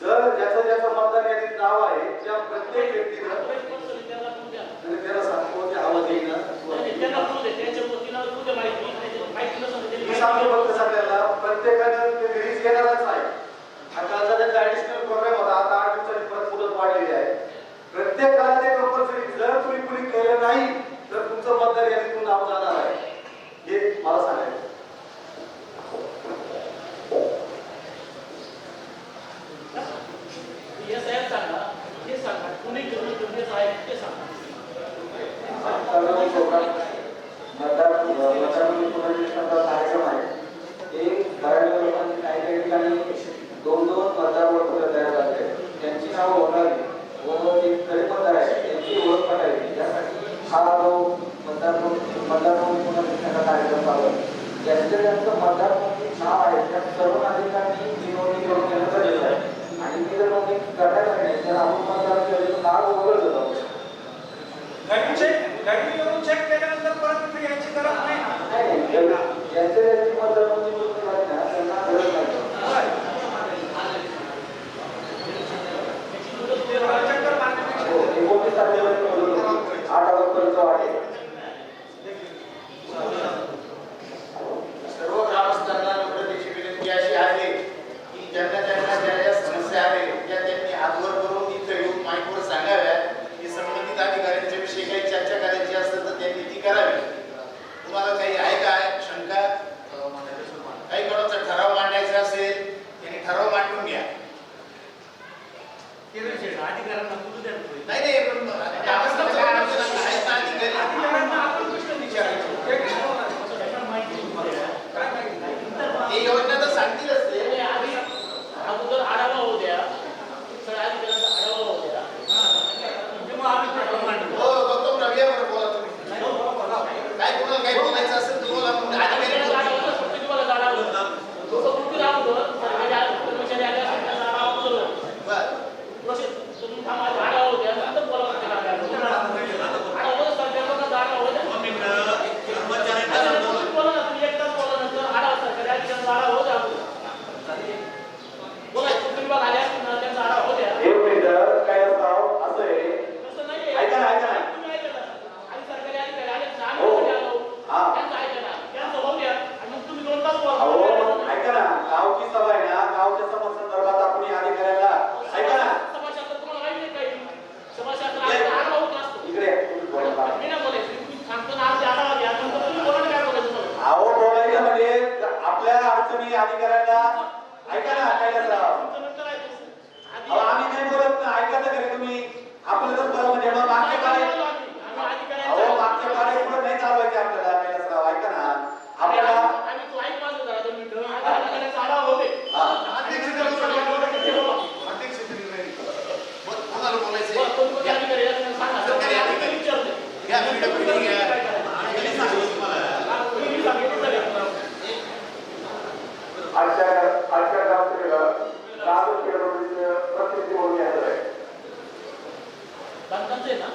जर ज्याचं मतदार यादीत नाव आहे त्या प्रत्येक व्यक्तीनं त्याला सांगतो ते आवाज येईल ना मी सांगतो फक्त सगळ्याला प्रत्येकानं ते घरीच येणारच आहे. हा कालचा त्यांचा ऍडिशनल प्रोग्राम होता. आता 8 दिवसाची परत मुदत वाढलेली आहे. प्रत्येकाला ते कंपल्सरी जर तुम्ही कुणी केलं नाही तर तुमचं मतदार यादीतून नाव जाणार आहे हे मला सांगायचं. हे सांगा कुणी घेऊन गरजेचं आहे ते सांगा. कार्यक्रम आहे. एक ठराविक लोकांनी काही ठिकाणी 2-2 मतदार ओळख तयार झाले. त्यांची नावं होणारी व जे खरे मतदार आहे त्यांची ओळख करावी यासाठी हा जो मतदार नोंदणीचा कार्यक्रम चालू आहे. ज्यांचं ज्यांचं मतदार नोंदणी नाव आहे त्या सर्व नागरिकांनी ही नोंदणी करून घेणं गरजेचं आहे. आणि ती जर नोंदणी करण्यात आली तर आपण मतदार नाव वगळलं जातं. चेक केल्यानंतर परत याची गरज नाही. ज्यांचे ज्यांची मतदार नोंदणी करून झाली ना त्यांना गरज नाही. 29 तारखेपर्यंत 8 ऑगस्टपर्यंत वाढेल. सर्व ग्रामस्थांना नम्रतेची विनंती अशी आहे की ज्यांना ज्या समस्या आहेत त्या त्यांनी हातवर करून इथं येऊन माईकवर सांगाव्यात. की संबंधित अधिकाऱ्यांच्या विषयी काही चर्चा करायची असेल तर त्यांनी ती करावी. तुम्हाला काही आहे काय शंका काही कोणाचा ठराव मांडायचा असेल त्यांनी ठराव मांडून घ्या. अधिकाऱ्यांना बोलू द्या. नाही पण ही योजना तर सांगतीलच ते. अगोदर आढावा होऊ द्या. सगळ्या अधिकाऱ्यांचा आढावा होऊ द्या. मग आम्ही ठराव मांडू. हो गौतम रविया बरोबर बोला तुम्ही. काय कोणाला काही बोलायचं असेल तर बोला. बांधकामचं आहे ना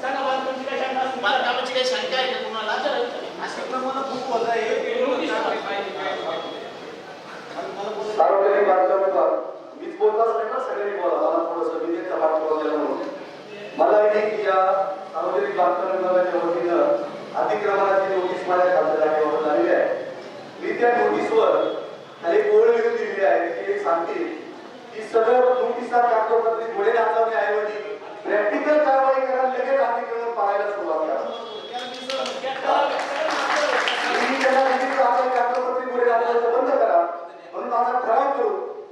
सांगा बांधकामची काय शंका असते बांधकामाची काही शंका आहे का तुम्हाला मला खूप होत आहे सार्वजनिक बांधकामाचा मीच बोलताच नाही ना, सगळ्यांनी बोला. मला थोडंसं मी त्यांचा पाठपुरावा केला म्हणून मला की या सार्वजनिक बांधकाम विभागाच्या वतीनं अतिक्रमणाची नोटीस माझ्या खात्या जागेवर झालेली आहे. मी त्या नोटीसवर काही ओळ लिहून दिलेली आहे की एक सांगतील की सदर नोटीसचा कागदपत्री पुढे नाचवण्याऐवजी प्रॅक्टिकल कारवाई करा, लगेच अतिक्रमण पाहायला सुरुवात करा. मी त्यांना लगेच आपल्या कागदपत्री पुढे नाचवायचं बंद करा म्हणून माझा ठराव करू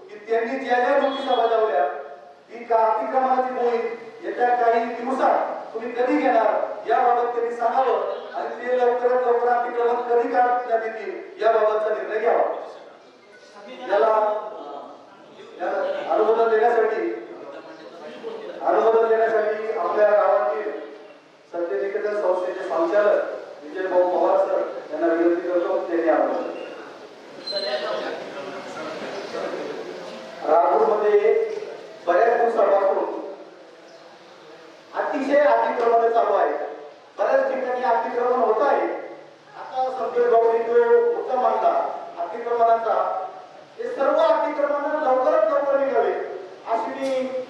की त्यांनी ज्या ज्या नोटिसा बजावल्या ती का अतिक्रमणाची मोहीम येत्या काही दिवसात तुम्ही कधी घेणार याबाबत त्यांनी सांगावं आणि ते लवकरात लवकर अतिक्रमण कधी काढण्यात येतील याबाबतचा निर्णय घ्यावा. याला अनुमोदन देण्यासाठी आपल्या गावातील सत्यनिकेतन संस्थेचे संचालक विजय भाऊ पवार सर यांना विनंती करतो. त्यांनी अनुमोदन राजूरमध्ये बऱ्याच दिवसापासून अतिशय अतिक्रमण चालू आहे. बऱ्याच ठिकाणी अतिक्रमण होत आहे. आता संतोष भाऊनी जो मुद्दा मांडला अतिक्रमणाचा, हे सर्व अतिक्रमण लवकरात लवकर निघावे अशी मी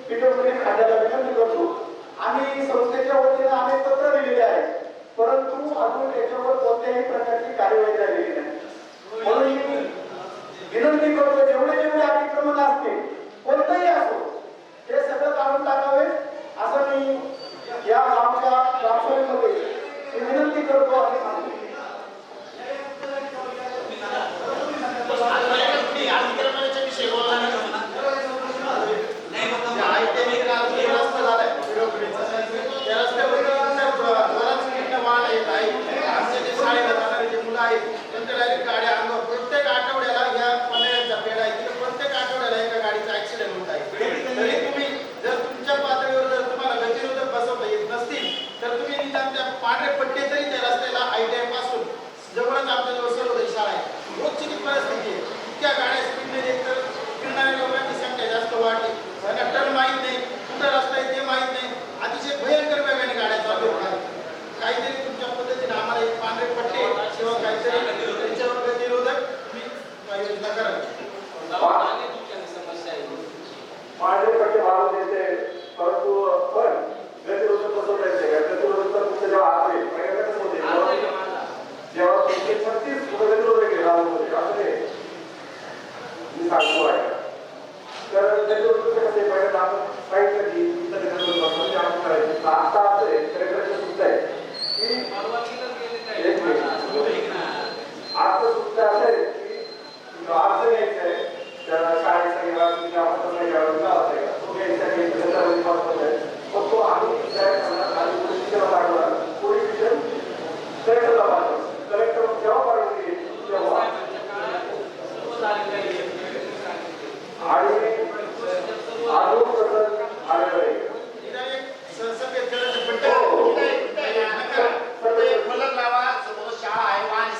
पीडब्ल्यूडी खात्याला विनंती करतो. आम्ही संस्थेच्या वतीने अनेक पत्र दिलेले आहे, परंतु अजून त्याच्यावर कोणत्याही प्रकारची कार्यवाही झालेली नाही. म्हणून मी विनंती करतो जेवढे जेवढे अतिक्रमण असतील कोणतंही असो ते सगळं काढून टाकावे असं मी या आमच्या ग्रामसभेमध्ये विनंती करतो आणि सांगतो. अतिक्रमणाच्या विषयी बोला ना. जे आहे ते मी काल हे रस्ता झालाय त्या रस्त्यावर बराच मिनिटं वाहन येत आहे. आमच्या जे शाळेला जाणारे जे मुलं आहेत त्यांच्या डायरेक्ट गाड्या अंगावर प्रत्येक आठवड्याला या पन्हाळ्याचा पेढा आहे तिथे प्रत्येक आठवड्याला एका गाडीचा ऍक्सिडेंट होत आहे. तरी तुम्ही जर तुमच्या पातळीवर जर तुम्हाला गतिरोधक बसवता येत नसतील तर तुम्ही निदान त्या पांढरे पट्टे तरी त्या रस्त्याला ITI पासून जवळच आमच्या जवळ सर्वोदय शाळा आहे. रोजची ती परिस्थिती आहे. इतक्या गाड्या स्पीडने एक तर फिरणाऱ्या लोकांची संख्या जास्त वाढली. त्यांना टर्न माहीत नाही, कुठं रस्ता आहे ते माहीत नाही. अतिशय भयंकर वेगाने गाड्या चालू होतात. काहीतरी तुमच्या पद्धतीने आम्हाला एक पांढरे पट्टे किंवा काहीतरी त्याच्यावर गतिरोधक तुम्ही योजना करा. पांढरे पट्टे मारून देते परंतु पण गतिरोधक बसवण्याचे गतिरोधक तर तुमचं जेव्हा आहे पहिल्यांदा कसं होते जेव्हा तुमचे 36 गतिरोधक आहे गावामध्ये असं नाही मी सांगतो आहे. तर गतिरोधक कसे पहिल्यांदा आपण सांगितलं की इथं गतिरोधक बसवण्याचे आपण करायचे. आता असं आहे कलेक्टरचं सुद्धा आहे की आता सुद्धा असं आहे की अर्ज घ्यायचं आहे त्या शाळेचा किंवा गावाचा घ्यावा तो घ्यायचा मग तो आम्ही पाठवला पोलीस स्टेशन कलेक्टरला पाठवला. कलेक्टर जेव्हा पाठवली तेव्हा आणि अजून कसं आलेलं आहे फलक लावा समोर शाळा आहे आणि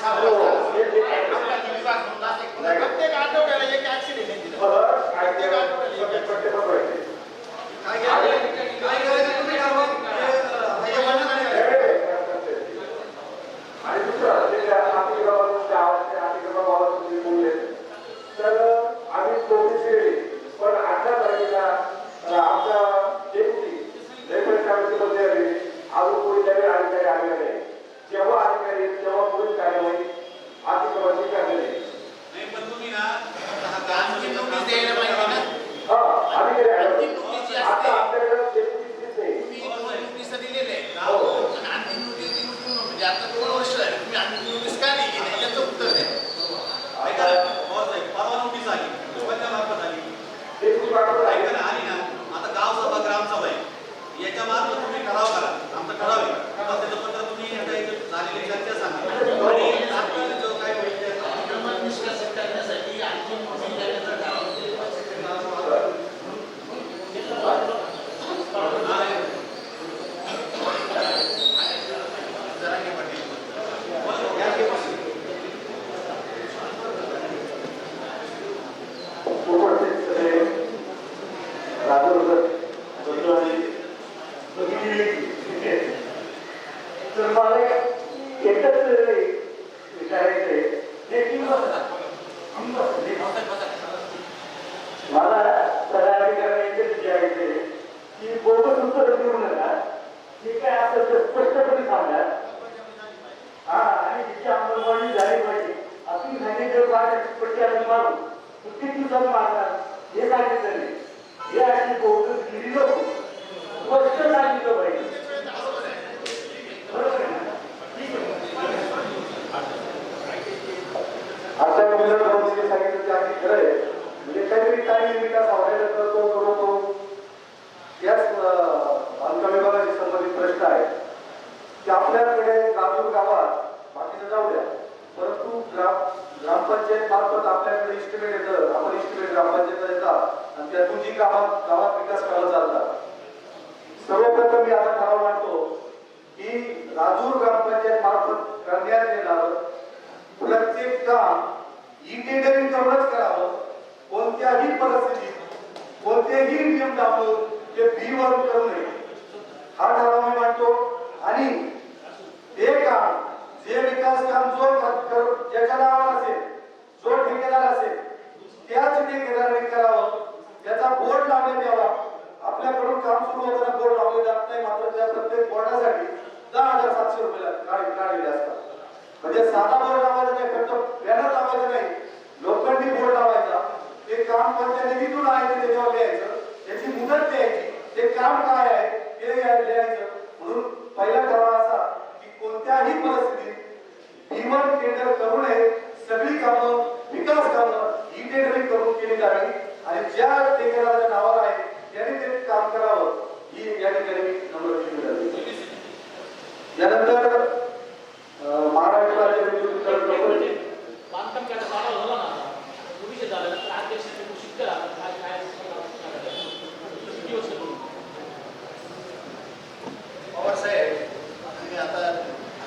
प्रत्येक आठवड्याला एक ऍक्सिडेंट आहे. आणि दुसरं अतिक्रमण बोलले तर आम्ही नोटीस केली पण 18 तारखेला आमच्या डेप्युटी समितीमध्ये अजून कोणी नवीन अधिकारी आलेले नाही. जेव्हा अधिकारी तेव्हा पुढील कार्यवाही अतिक्रमणाची करण्यात येईल. आता आपल्याकडे आता 2 वर्ष आहे तुम्ही अंतिम नोटीस का नाही केली याचं उत्तर द्या. आता गावसभा ग्रामसभा आहे याच्या मार्फत तुम्ही ठराव करा. आमचा ठराव आहे त्याचं पत्र तुम्ही झालेली चर्चा सांगा आणि जो काय होईल ते अतिक्रमण निष्कासित करण्यासाठी आणखी नोटीस देण्याचा ठराव राजूर सगळ्या द्यायचे की बोगस उत्तर देऊ नका, जे काय असेल ते स्पष्टपणे सांगा. हा, आणि तिची अंमलबजावणी झाली पाहिजे. आपण सांगितलं पट्टी आम्ही मारू, किती दिवसात मारणार हे सांगितलं नाही. हे अशी बोगस गिरी नको, स्पष्ट सांगितलं पाहिजे. बरोबर आहे ना? ठीक आहे. आता मी सांगितलं ते अगदी खरं आहे. म्हणजे काहीतरी काही विकास आवडायला करतो करू याच बांधकाम विभागाशी संबंधित प्रश्न आहे की आपल्याकडे लातूर गावात बाकीचं जाऊ द्या, परंतु ग्रामपंचायत मार्फत आपल्याकडे इस्टिमेट येतं. आपण इस्टिमेट ग्रामपंचायत येतात आणि त्यातून जी गावात विकास कामं चालतात. सर्वप्रथम मी आता ठराव मांडतो की राजूर ग्रामपंचायत मार्फत करण्यात येणारं प्रत्येक काम ई टेंडरिंग करूनच करावं. कोणत्याही परिस्थितीत कोणतेही नियम टाकून ते बी वर करू नये, हा ठराव मी मांडतो. आणि ते काम जे विकास काम ज्याच्या नावावर असेल, जो ठेकेदार असेल त्याच ठेकेदाराने करावं. त्याचा बोर्ड लावण्यात यावा. आपल्याकडून काम सुरू होताना बोर्ड लावले जात नाही, मात्र त्या प्रत्येक बोर्डासाठी 10,700 रुपये काढलेले असतात. म्हणजे साधा बोर्ड लावायचा नाही, फक्त बॅनर लावायचं नाही, लोखंडी बोर्ड लावायचा. ते काम कोणत्या निधीतून आहे ते त्याच्यावर लिहायचं, त्याची मुदत द्यायची, ते काम काय आहे ते लिहायचं. म्हणून पहिला ठराव असा की कोणत्याही परिस्थितीत भीमन टेंडर करू नये. सगळी कामं विकास कामं ई टेंडरिंग करून केली जावी आणि ज्या ठेकेदाराच्या नावावर आहे त्याने ते काम करावं, ही या ठिकाणी मी नम्र विनंती करतो. यानंतर महाराष्ट्र राज्य विद्युत मंडळ बांधकाम केलं झालं झालं ना पूर्वीचे झालं तर अध्यक्ष घोषित करा काय काय किती वर्ष पवार साहेब, तुम्ही आता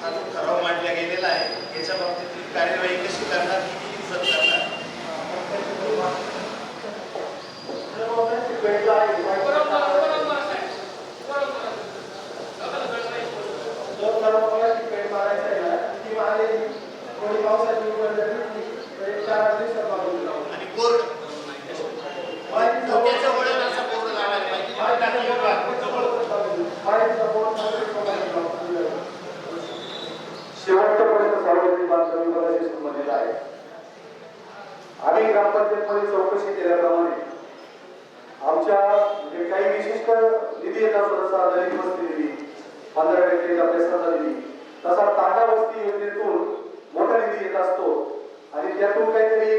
जो ठराव मांडला गेलेला आहे याच्या बाबतीत कार्यवाही कशी करणार, किती दिवसात करणार? आणि बोर्ड धोक्याचं वळण असा बोर्ड लावायला पाहिजे. शेवटपर्यंत सार्वजनिक बांधकाम विभागाशी संबंधित आहे. आम्ही ग्रामपंचायतमध्ये चौकशी केल्याप्रमाणे आमच्या म्हणजे काही विशिष्ट निधी येतात, जसा दलित वस्ती निधी 15% अभ्यासाचा निधी, तसा तांडा वस्ती योजनेतून मोठा निधी येत असतो आणि त्यातून काहीतरी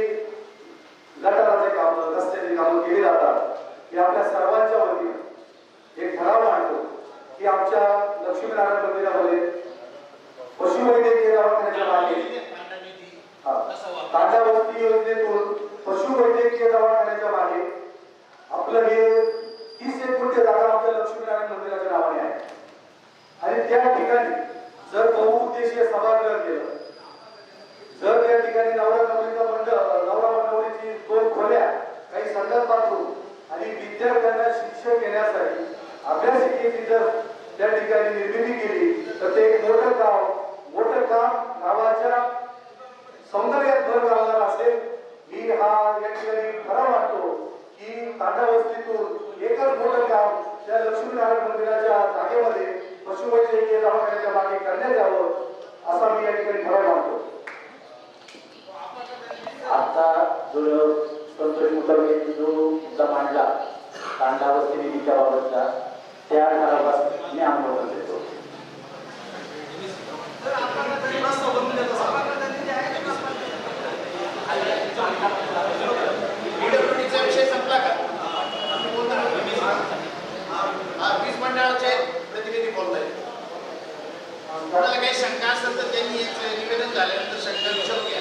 गटाराचे कामं रस्त्याची कामं केली जातात. हे आपल्या सर्वांच्या वतीनं एक ठराव मांडतो की आमच्या लक्ष्मीनारायण मंदिरामध्ये पशुवैद्यकीय दवाखान्याच्या मागे तांडा वस्ती योजनेतून पशुवैद्यकीय दवाखान्याच्या मागे आपलं हे 30 गुंठे जागा आमच्या लक्ष्मीनारायण मंदिराच्या नावाने आहे. आणि त्या ठिकाणी जर बहुउद्देशीय सभागृह केलं, जर त्या ठिकाणी नवरा नवरीची 2 खोल्या, काही संडास बाथरूम आणि विद्यार्थ्यांना शिक्षण घेण्यासाठी अभ्यासिकेची जर त्या ठिकाणी निर्मिती केली तर ते एक मोठं काम गावाच्या सौंदर्यात भर घालणार असेल. मी हा या ठिकाणी ठराव मांडतो की तांडा वस्तीतून एकच मोठं काम त्या लक्ष्मीनारायण मंदिराच्या जागेमध्ये पशुवैद्यकीय दवाखान्याच्या मागे करण्यात यावं, असा मी या ठिकाणी ठराव मांडतो. आता जो संतोष मुखर्जी जो मुद्दा मांडला तांडा वस्ती निधीच्या बाबतचा, त्या ठरावास मी आंदोलन देतो. PWDचा विषय संपला का? वीज मंडळाचे प्रतिनिधी बोलताय. कोणाला काही शंका असेल तर त्यांनी निवेदन झाल्यानंतर शंका विचारू घ्या.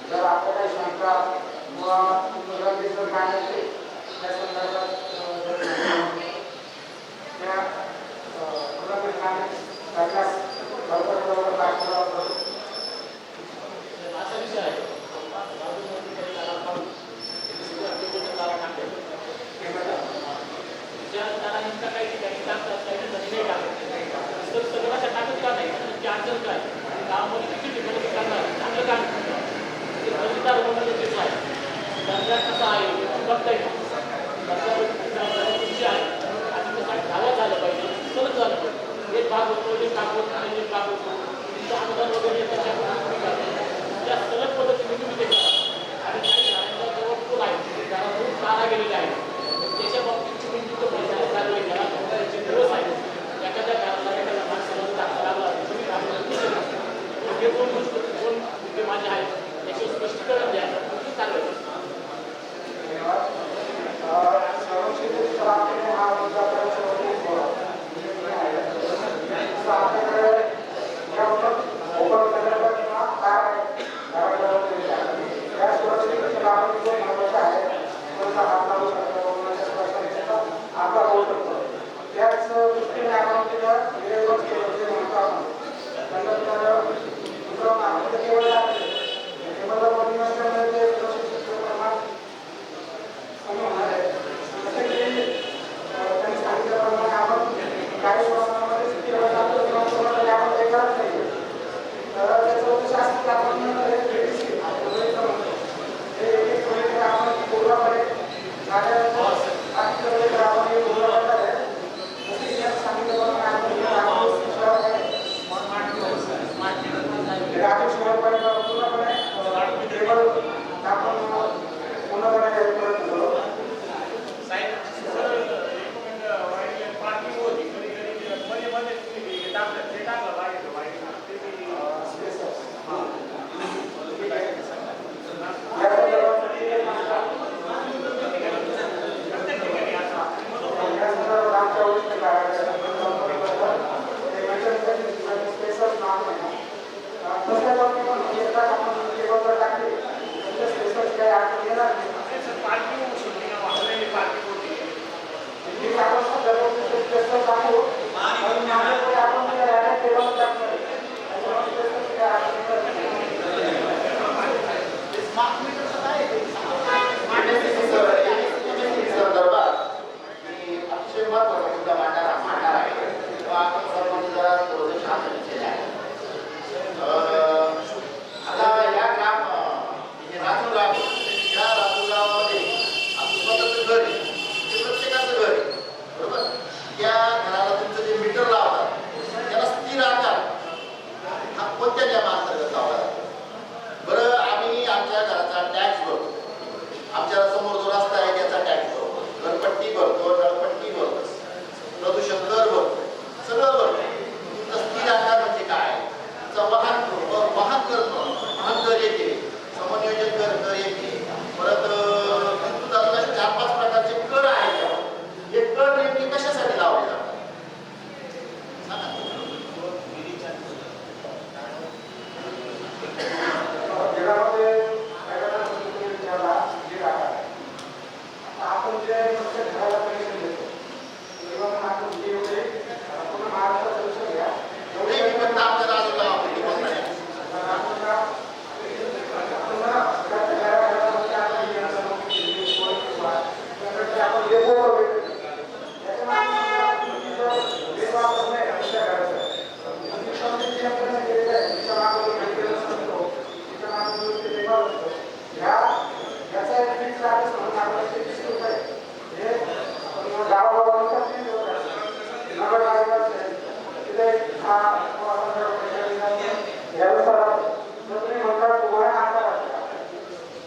जर आपल्या काही शंका किंवा काय असेल त्या संदर्भात करण्यास असा विषय आहे ज्या का काही ठिकाणी टाकतात काही ठिकाणी नाही टाकतात तर सगळं अशा टाकत का नाही त्यांची अडचण काय गावामध्ये किती ठिकाणी करणार चांगलं काम ते दर्जेदार होणं गरजेचं आहे दर्जा कसा आहे बघता येईल दर्जा तुमची आहे आणि कसं आहे झालं पाहिजे सलग झालं पाहिजे एक भाग होतो एक भाग होत नाही एक भाग होतो तुमचं अनुदान वगैरे त्या सलग पद्धतीने तुम्ही ते करा आणि काही झाडांचा जवळ पूल आहे घरातून तारा गेलेला आहे त्याच्या बाबतीत तुम्ही तिथं पैशाला कारवाई करा त्याचे दिवस आहे एखाद्या घराला एखाद्या माणसाला टाका लागला तुम्ही घालून हे दोन मुद्दे माझे आहेत त्याच्यावर स्पष्टीकरण द्या तुम्ही कारवाई करा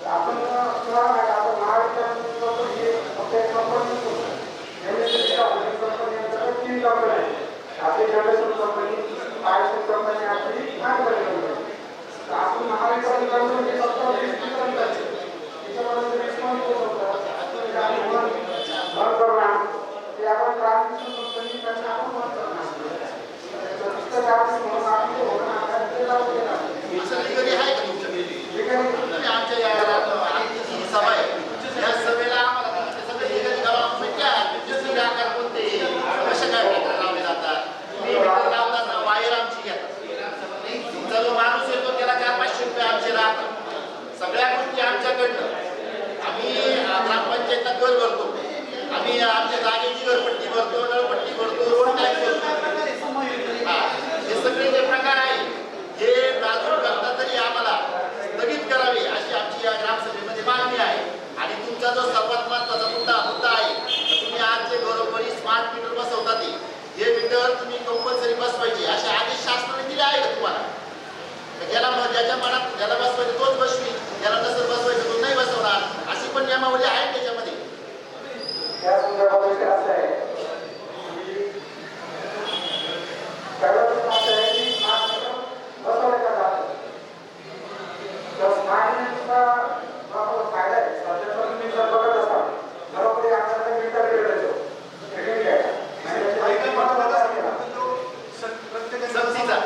आपण नियमावली आहेत त्याच्यामध्ये. त्या संदर्भात विषय असा आहे की पहिला प्रश्न असा आहे की स्मार्ट मीटर बसवले का जात तर स्मार्ट मीटरचा आपला फायदा आहे. सध्याचा तुम्ही जर बघत असाल बरोबर आपल्याला मीटर केलं जातो ठीक आहे सक्तीचा.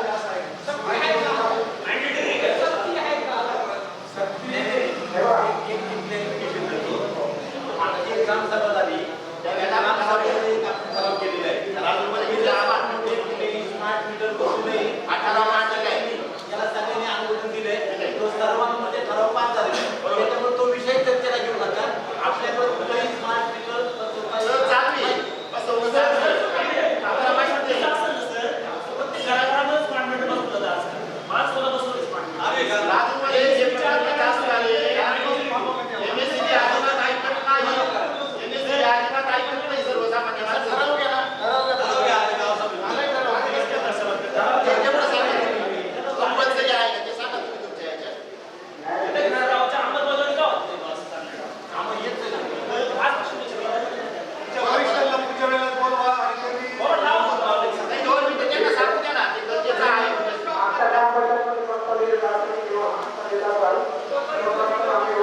ग्रामसभा झाली त्या ग्रामसभेमध्ये ठराव केलेला आहे. स्मार्ट मीटर बसू नये हा ठराव मांडलेला आहे. याला सगळ्यांनी अनुमोदन दिले. तो सर्वांमध्ये ठराव पास झालेला आहे. त्याच्यामुळे तो विषय चर्चेला घेऊ नका. आपल्याकडे कुठलाही स्मार्ट मीटर सर चालू आहे. बसवलं चालू आहे. आपल्याला माहिती आहे. अरे का राजूमध्ये जे प्रकरण जास्त झाले, MSCB अजिबात ऐकत नाही. MSCB अजिबात ऐकत नाही सर्वसामान्य माणसं. ठराव घ्या. ठराव घ्या आणि गावसभेत. त्याच्यामुळे सांगा. कंपल्सरी आहे का ते सांगा तुम्ही तुमच्या ह्याच्यात. वरिष्ठांना पुढच्या वेळेला बोलवा आणि त्यांनी नाही, 2 मिनिटं त्यांना सांगू द्या ना. ते गरजेचं आहे. आमच्या ग्रामपंचायतमध्ये प्रस्ताव दिलेला असेल किंवा आमचा दिला असाल तर प्रस्ताव आम्ही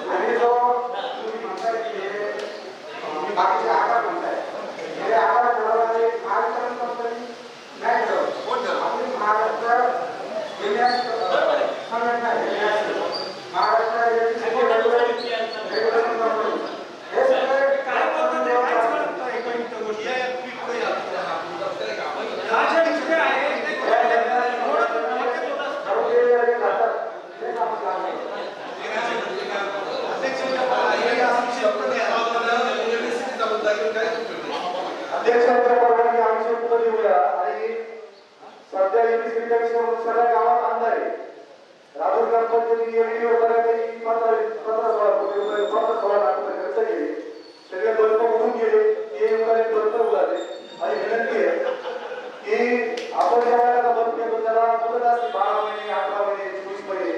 आणि जो तुम्ही म्हणताय की हे बाकीचे आकार म्हणताय हे आकार ठरवणारे महावितरण कंपनी नाही ठरवत. कोण ठरवतं? आपली महाराष्ट्र विन्यास संघटना आहे. महाराष्ट्र रेग्युलेशन कंपनी हे सगळे अध्यक्षांच्या परवानगी आम्ही संपूर्ण देऊया आणि सध्या युनिव्हर्सिटीच्या विषयावर सगळ्या गावात अंधार आहे. राजूर ग्रामपंचायतीने एवढी बऱ्यापैकी 15-16 कोटी रुपये 15-16 लाख रुपये खर्च केले. सगळे बल्ब उडून गेले. हे उगाले बल्ब उडाले आणि विनंती आहे की आपण ज्या वेळेला बल्ब घेतो त्याला मुदत असते 12 महिने 18 महिने 24 महिने.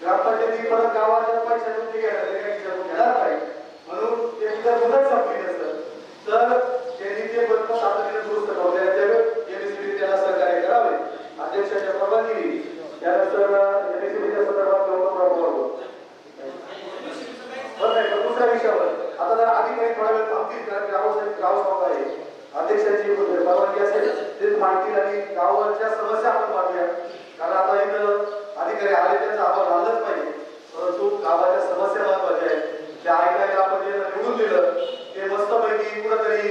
ग्रामपंचायती परत गावाच्या पैशातून ते घेणार नाही म्हणून ते जर मुदत संपली नसतं तर त्यांनी ते बल्ब तातडीने दुरुस्त ठेवले. एमएससीबी त्याला सहकार्य करावे. अध्यक्षाच्या परवानगी त्यानंतर एमएससीबीच्या संदर्भात बरं नाही तर दुसऱ्या विषयावर आता जर आधी काही थोडा वेळ थांबतील कारण गावसभा आहे. अध्यक्षाची परवानगी असेल तेच मांडतील आणि गावाच्या समस्या आपण मांडूया कारण आता इथं अधिकारी आले त्यांचा आभार मानलाच पाहिजे. परंतु गावाच्या समस्या महत्वाच्या आहेत त्या ऐकायला आपण जे निवडून दिलं ते मस्तपैकी कुठंतरी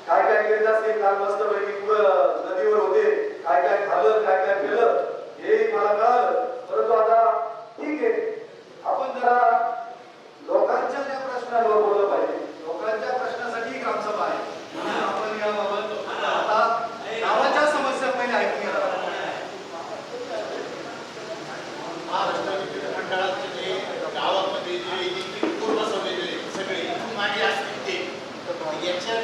काय काय केलं असेल काल मस्तपैकी कुठं नदीवर होते काय काय खाल्लं काय काय केलं हे मला कळालं. परंतु आता ठीक आहे आपण जरा लोकांच्या ज्या प्रश्नांवर बोललं पाहिजे. लोकांच्या प्रश्नासाठी ग्रामसभा आहे म्हणून आपण याबाबत आता गावाच्या समस्या पहिले ऐकून घ्या. महाराष्ट्र विद्युत मंडळाचे जे गावामध्ये जे पूर्व बसवलेले सगळे मागे असतील ते याच्यात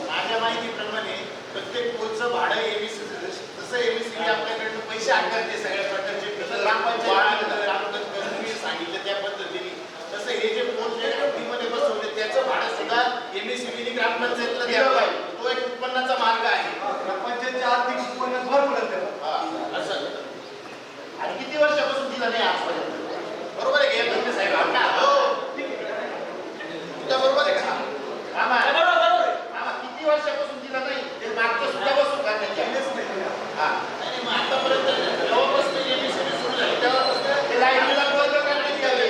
माझ्या माहितीप्रमाणे प्रत्येक पोलचं भाडं जसं एमएससीबी आपल्याकडनं पैसे आकारते सगळ्या प्रकारचे ग्रामपंचायत सांगितलं त्या पद्धतीने तसं हे जे पोल जे मध्ये बसवले त्याचं भाडं सुद्धा एमएससीबीने ग्रामपंचायतला द्यावं लागेल. तो एक उत्पन्नाचा मार्ग आहे. ग्रामपंचायतच्या आर्थिक उत्पन्नात भर पडेल त्याला. असं आणि किती वर्षापासून दिला नाही आजपर्यंत बरोबर आहे की धंदे साहेब आपला हो तुझ्या बरोबर आहे का मामा मामा किती वर्षापासून दिला नाही ते मागचं सुद्धा बसून करण्याची हा नाही मग आतापर्यंत जेव्हापासून एमएससीबी सुरू झाली तेव्हापासून ते लाईट बिल बंद करण्यात आले.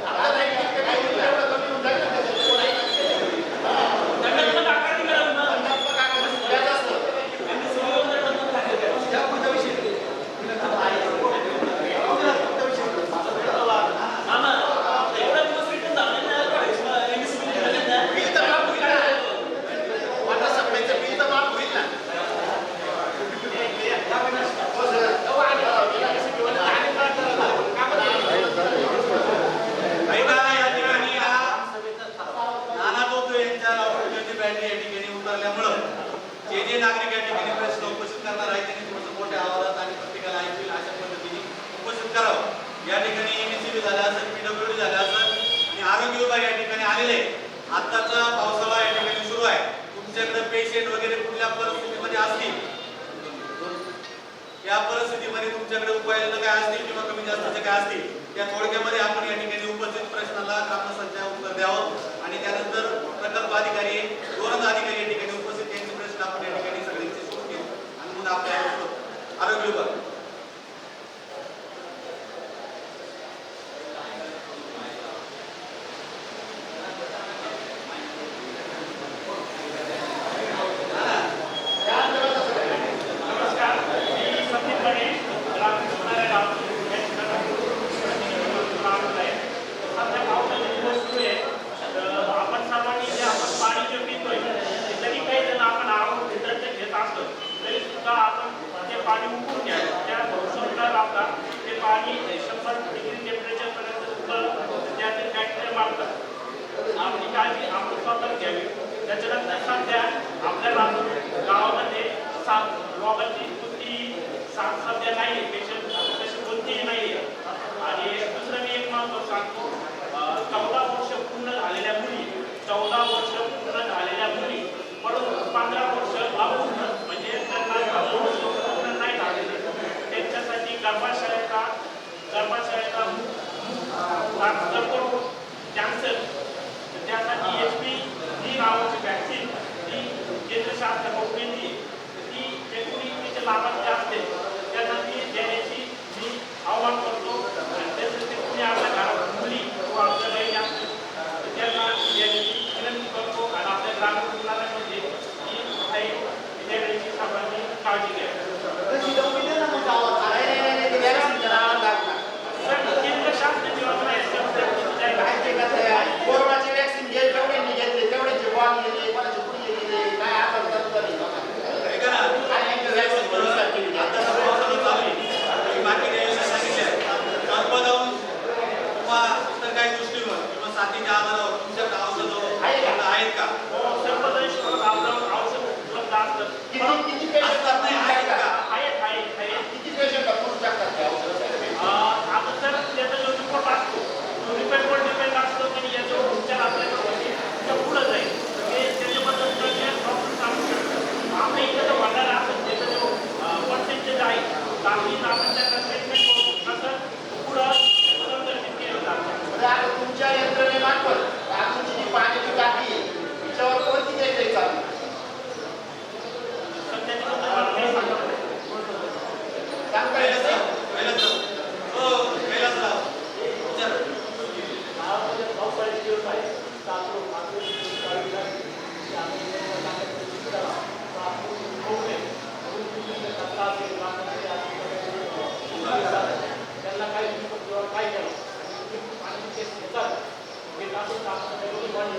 आता लाईट बिल काही एवढं कमी होऊन जाईल ना आत्ताचा पावसाळा या ठिकाणी सुरू आहे. तुमच्याकडे पेशंट वगैरे कुठल्या परिस्थितीमध्ये असतील, या परिस्थितीमध्ये तुमच्याकडे उपाययोजना काय असतील किंवा कमी जास्तचे काय असतील, त्या थोडक्यामध्ये आपण या ठिकाणी उपस्थित प्रश्नाला ग्रामपंचायत उत्तर द्यावं आणि त्यानंतर प्रकल्प अधिकारी, धोरण अधिकारी या ठिकाणी उपस्थित त्यांचे प्रश्न आपण या ठिकाणी सगळ्यांचे सोडून घेऊ आणि मग आपल्या आरोग्य विभाग. नमस्कार, मी संदीप गणेश, ग्रामविस्तार गाव या ठिकाणी आलेलो आहे. सध्या पावसाचे दिवस सुरू आहे. तर आपण सर्वांनी जे आपण पाणी जे पितोय ते जरी काही जण आपण आरोग्य फिल्टरचे घेत असलो तरी सुद्धा आपण ते पाणी उकळून घ्या. त्या भविष्यात न लावता ते पाणी 100 डिग्री टेम्परेचरपर्यंत उकळलं त्यातील बॅक्टेरिया मारतात. आपली काळजी आपण स्वतः घ्यावी. त्याच्यानंतर सध्या आपल्या गावामध्ये रोगाची कोणती साथ सध्या नाही, पेशंट तशी कोणतीही नाही आहे. आणि दुसरं मी एक महत्त्व सांगतो, 14 वर्ष पूर्ण झालेल्या मुली, 14 वर्ष पूर्ण झालेल्या मुली, परंतु 15 वर्ष अपूर्ण म्हणजे त्यांना पूर्ण नाही झालेले, त्यांच्यासाठी गर्भाशयाचा कॅन्सर, त्यासाठी HPV नावाची वॅक्सिन ती केंद्र शासनाकडून मिळते. ती जे कोणी तिचे लाभार्थी असते त्यांना ती देण्याची मी आवाहन करतो. आणि त्यासाठी कोणी आपल्या घरात मुली किंवा आमच्या बहिणी असतील तर त्यांना देण्याची विनंती करतो. आणि आपल्या ग्रामीण रुग्णालयामध्ये ही काही देण्याची सर्वांनी काळजी घ्यावी. केंद्र शासनाची योजना आहे, कोरोनाची वॅक्सिन जेवढे घेतले तेवढे बॉल गेले, कोणाचे पुढे गेले, काय आपण करतो नाही. ऐका ना, आता पावसाळा चालू आहे. बाकीच्या योजना सांगितल्या संपदाहून किंवा इतर काही गोष्टीवर किंवा साथीच्या आधारावर तुमच्या औषधावर आहेत का? औषध उपलब्ध असतं. किती पेशंट आहेत का? आहेत. किती पेशंट करू शकतात ते औषध? आता तर त्याचा जो रिपोर्ट असतो तो रिपोर्टवर डिपेंड असतो की याच्यावर उपचार आपल्याला होते तर पुढं जाईल. हे त्याच्याबद्दल डॉक्टर सांगू शकतो. आपल्या इथं जो होणार असेल त्याचा जो पर्सेंटेज आहे बाकी आपण त्यांना ट्रीटमेंट करू तसं पुढं संदर्भित केलं जातं. आता तुमच्या यंत्रणेमार्फत तुमची जी पाण्याची टाकी आहे तिच्यावर कोणती देखरेख चालू? सध्याची बद्दल मला काही सांगत नाही. सांगता येत नाही. गावामध्ये पावसाळ्याचे दिवस आहे. तांदूळ, त्यांना काही काय केलं आणि ते घेतात हे टाकून टाकून पाणी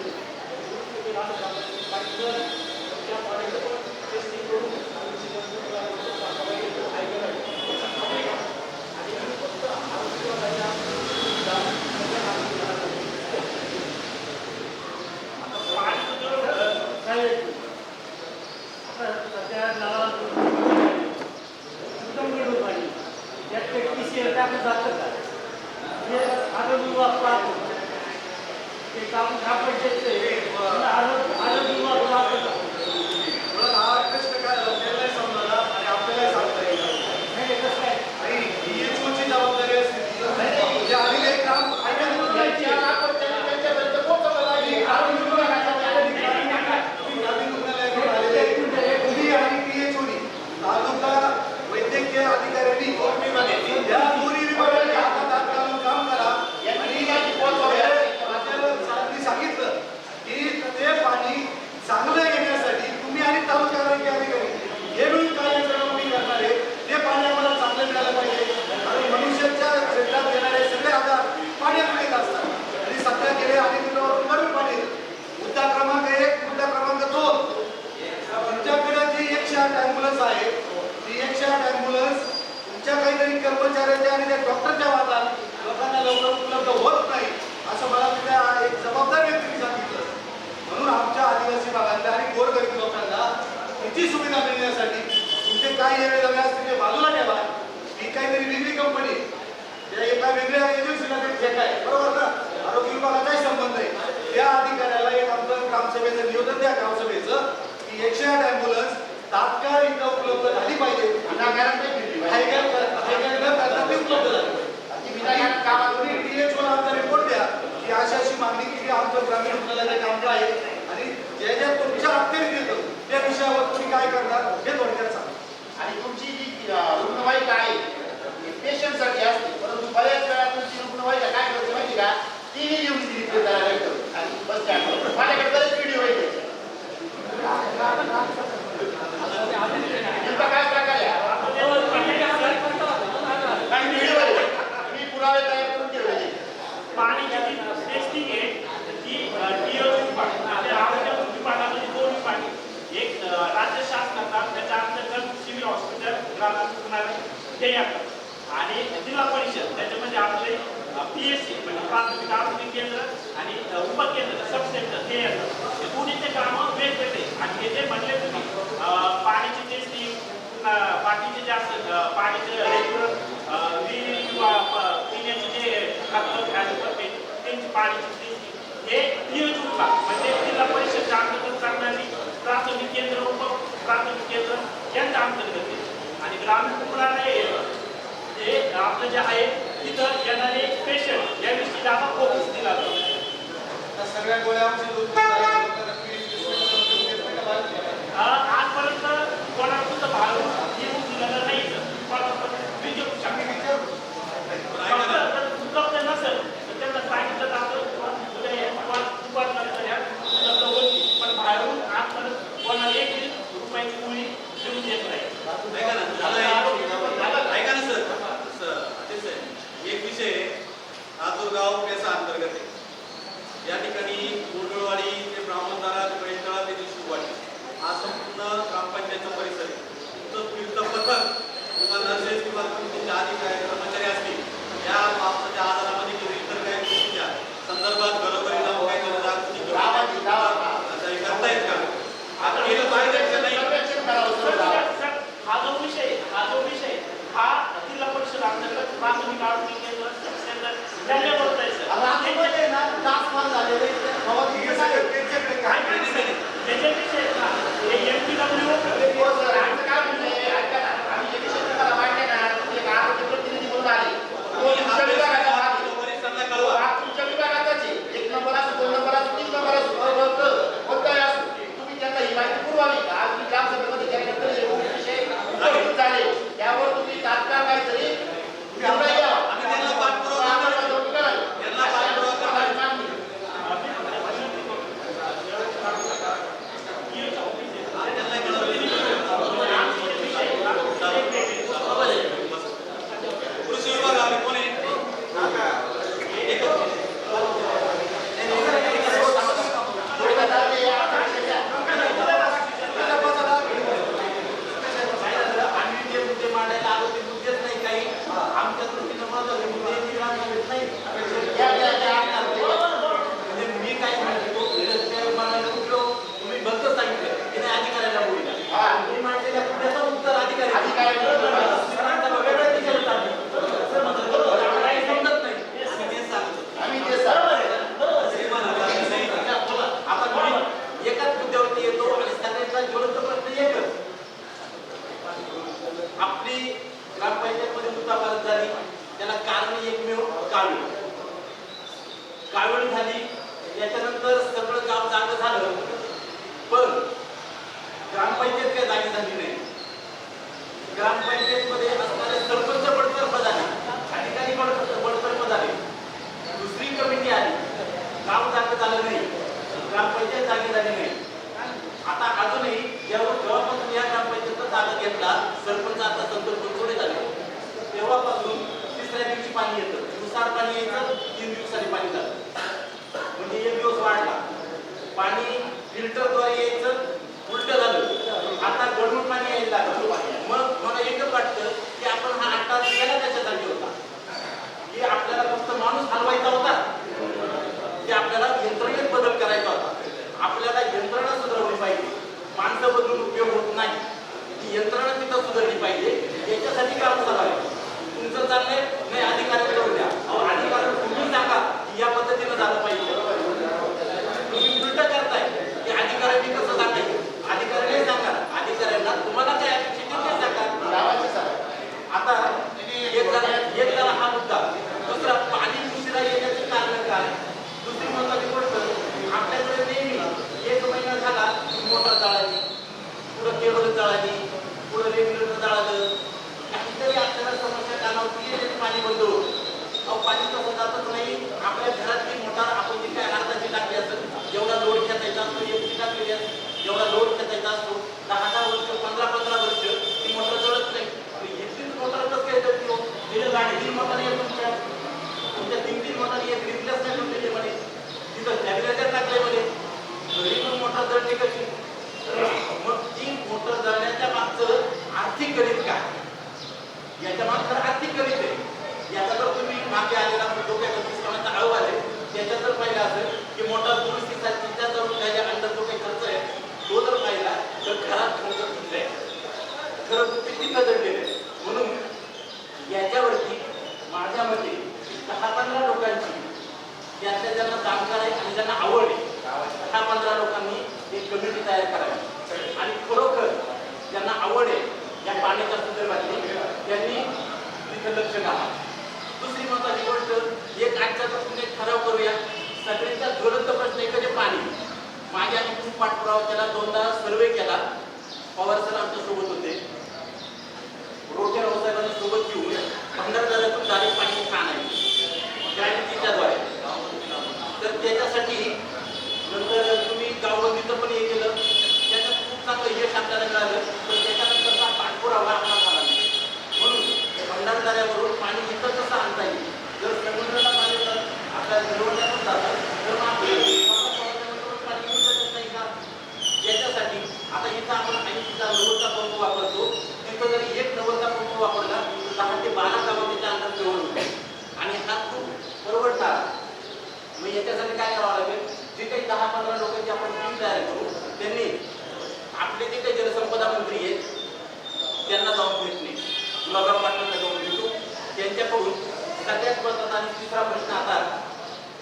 त्या पाण्याचं पण टेस्टिंग करून कर्मचाऱ्यांच्या आणि त्या डॉक्टरच्या वादात लोकांना लवकर उपलब्ध होत नाही असं मला तिथे एक जबाबदार व्यक्तीने सांगितलं. म्हणून आमच्या आदिवासी भागातल्या आणि गोरगरीब लोकांना किती सुविधा मिळण्यासाठी तुमचे काय एरिया जमीन असतील ते बाजूला ठेवा. ही काहीतरी वेगळी कंपनी त्या एका वेगळ्या एजन्सीला ते चेक आहे बरोबर ना. आरोग्य विभागाचाही संबंध आहे. त्या अधिकाऱ्याला एक आमचं ग्रामसभेचं नियोजन द्या ग्रामसभेचं की 108 ॲम्ब्युलन्स तात्काळ इथं उपलब्ध झाली पाहिजे. विनाकारण नाही फिरली पाहिजे. हायगॅन करता ती उपलब्ध झाली. ती विनाकारण कामात तुम्ही DHO ला आमचा रिपोर्ट द्या की अशी मागणी केली आमचं ग्रामीण रुग्णालयाचं काम आहे आणि जे तुमच्या अखेरीत येतं त्या विषयावर तुम्ही काय करणार हे थोडक्यात सांगा. आणि तुमची जी रुग्णवाहिका आहे पेशंटसाठी असते, परंतु बऱ्याच वेळा तुमची रुग्णवाहिका काय करते माहिती का, टीव्ही येऊन दिली करायला येतं आणि बस स्टँड माझ्याकडे बरेच व्हिडिओ आहे त्याचे. नेमका काय प्रकार आहे काही व्हिडिओ आहे, मी पुरावे तयार करून ठेवले. पाण्याची जी टेस्टिंग आहे ती DO विभाग आणि आरोग्य विभागामध्ये 2 विभाग आहेत. एक राज्य शासनाचा त्याच्या अंतर्गत सिव्हिल हॉस्पिटल ग्रामीण रुग्णालय ते येतात आणि जिल्हा परिषद त्याच्यामध्ये आपले PSC म्हणजे प्राथमिक आरोग्य केंद्र आणि उपकेंद्र सब सेंटर हे येतात. हे दोन्हीचे कामं वेगवेगळे आणि हे जे म्हणले तुम्ही पाण्याची टेस्टिंग बाकीचे जे असतात पाण्याचे रेग्युलर विहिरी किंवा पिण्याचे जे त्यांची पाण्याची टेस्टिंग हे DO विभाग म्हणजे जिल्हा परिषदच्या अंतर्गत करणारी प्राथमिक केंद्र उप प्राथमिक केंद्र यांच्या अंतर्गत आहे. आणि ग्रामीण रुग्णालय हे आपलं जे आहे तिथं येणारे पेशंट याविषयी जादा फोकस दिला जातो. सगळ्या गोळ्या औषध आजपर्यंत कोणाला सुद्धा भाव येऊन दिलेला नाही. उपलब्ध नसेल तर त्यांना सांगितलं जातं पण बाहेरून आजपर्यंत कोणाला 1 रुपयाची मुळी देऊन देत नाही. ऐका ना सर, एक विषय आतुरगाव पेसा अंतर्गत आहे. या ठिकाणी गोंधळवाडी ते ब्राह्मणदारा ते बैलतळा ते शिववाडी हा संपूर्ण ग्रामपंचायतचा परिसर आहे. तुमचं फिरतं पथक किंवा नर्सेस किंवा तुमचे अधिकारी कर्मचारी असतील या बाबतीच्या आजारामध्ये किंवा इतर काही गोष्टीच्या संदर्भात घरोघरी जाऊन काही करतायत का? आता केलं पाहिजे का नाही? हा जो विषय हा जिल्हा परिषद अंतर्गत प्राथमिक आरोग्य केंद्र त्यांच्याबरोबर आहे सर. त्याच्याविषयी हे MPW हो सर, आमचं काय म्हणणं आहे, ऐका ना, आम्ही जे विषय तुम्हाला मांडले ना, तुम्ही एक आरोग्य प्रतिनिधी म्हणून आले. तो तुमच्या विभागाचा भाग आहे. तो भाग तुमच्या विभागाचाच आहे. 1 नंबर असो, 2 नंबर असो, 3 नंबर असो, कोणताही असो, तुम्ही त्यांना ही माहिती पुरवावी का आज मी ग्रामसभेमध्ये त्यानंतर हे विषय उपस्थित झाले त्यावर तुम्ही तात्काळ काहीतरी निर्णय घ्यावा. आम्ही त्यांना पाठपुरावा आम्हाला जाऊन कराल. त्यांना पाठपुरावा करणार. मान्य. त्यांना कळवलं. कृषी विभाग आम्ही कोण आहे? आम्ही जे मुद्दे मांडायला आलो ते मुद्देच नाही काही आमच्या दृष्टीनं महत्त्वाचे मुद्दे ग्रामसभेत नाही. म्हणजे मी काय म्हणतो मांडायला कुठलो तुम्ही भक्त सांगितलं की नाही अधिकाऱ्याला बोलला. मी मांडलेल्या मुद्द्याचं उत्तर अधिकारी वेगळ्या दिशेला चाललं. काही समजत नाही आम्ही तेच सांगतो. आम्ही ते सांगतो. आता मी एकाच मुद्द्यावरती येतो आणि सगळ्यांचा ज्वलंत प्रश्न एकच. आपली ग्रामपंचायतमध्ये मुद्दाबाद झाली त्याला कारण एकमेव काळवण झाली. याच्यानंतर सगळं गाव जागं झालं पण ग्रामपंचायत काही जागी झाली नाही. ग्रामपंचायतमध्ये असणारे सरपंच बडतर्फ झाले, अधिकारी बडतर्फ झाले, दुसरी कमिटी आली, गाव जागं झालं नाही, ग्रामपंचायत जागी झाली नाही. आता अजूनही जेव्हापासून या ग्रामपंचायतचा जागा घेतला सरपंच आता संतोष थोडे झाले तेव्हापासून 3ऱ्या दिवशी पाणी येतं, दिवसाआड पाणी यायचं, 3 दिवसांनी पाणी झालं म्हणजे 1 दिवस वाढला. पाणी फिल्टरद्वारे यायचं उलट झालं, आता गढूळ पाणी यायला लागलं. मग मला एकच वाटतं की आपण हा 8 तास गेला त्याच्यासाठी होता की आपल्याला फक्त माणूस हलवायचा होता की आपल्याला यंत्रणेत बदल करायचा होता. आपल्याला यंत्रणा सुधारली पाहिजे, माणसं बदलून उपयोग होत नाही. ती यंत्रणा तिथं सुधारली पाहिजे, याच्यासाठी काम चालू आहे. तुमचं चाललंय नाही अधिकाऱ्याला करू द्या. अधिकाऱ्याला तुम्ही सांगा की या पद्धतीनं झालं पाहिजे. तुम्ही उलट करताय कशी? मग ती मोटर जाण्याच्या मागचं आर्थिक गणित काय? याच्या मागचं आर्थिक गणित आहे. याचा जर तुम्ही मागे आलेला डोक्याच्या पुस्तकाचा अहवाल आहे त्याच्यात जर पाहिलं असेल की मोटार दुरुस्तीसाठी त्याच्या अंडर जो काही खर्च आहे तो जर पाहिला तर घरात खर्च किती आहे, खरं किती बदललेलं आहे. म्हणून याच्यावरती माझ्या मते 10-15 लोकांची त्यातल्या ज्यांना जाणकार आहे आणि ज्यांना आवड आहे 10-15 लोकांनी एक कमिटी तयार करावी आणि खरोखर ज्यांना आवड आहे या पाण्याच्या संदर्भातली त्यांनी तिथं लक्ष घाला. दुसरी महत्वाची गोष्ट एक आजच्या पासून एक ठराव करूया. सगळ्यांचा ज्वलंत प्रश्न एक म्हणजे पाणी. मागे आम्ही खूप पाठपुरावा केला, 2दा सर्वे केला. पवार सर आमच्या सोबत होते, रोटे रावसाहेबांना सोबत घेऊन भंडारदऱ्यातून डायरेक्ट पाणी छान आहे ग्रॅव्हिटीच्याद्वारे. तर त्याच्यासाठी नंतर तुम्ही गावबंदीचं पण हे केलं, त्याच्यात खूप चांगलं यश आपल्याला मिळालं. पण त्याच्यानंतरचा पाठपुरावा आपला झाला नाही. म्हणून भंडारदऱ्यावरून पाणी इथं कसं आणता येईल, जर समुद्राला पाणी जर आपल्या निवडण्यातून जातं तर मग पाणी येऊ शकत नाही का? याच्यासाठी आता इथं आपण 80चा पंप वापरतो, तिथं जर एक 90चा पंप वापरला तर 10 ते 12 गावं त्याच्या अंतर जवळ होते आणि हा खूप परवडणार. मग याच्यासाठी काय करावं लागेल, जे काही 10-15 लोकांची आपण टीम तयार करू, त्यांनी आपले जे काही जलसंपदा मंत्री आहेत त्यांना जाऊन भेटणे, गुलाबराव पाटलांना जाऊन भेटू, त्यांच्याकडून सगळ्यात महत्त्वाचा आणि तिसरा प्रश्न आता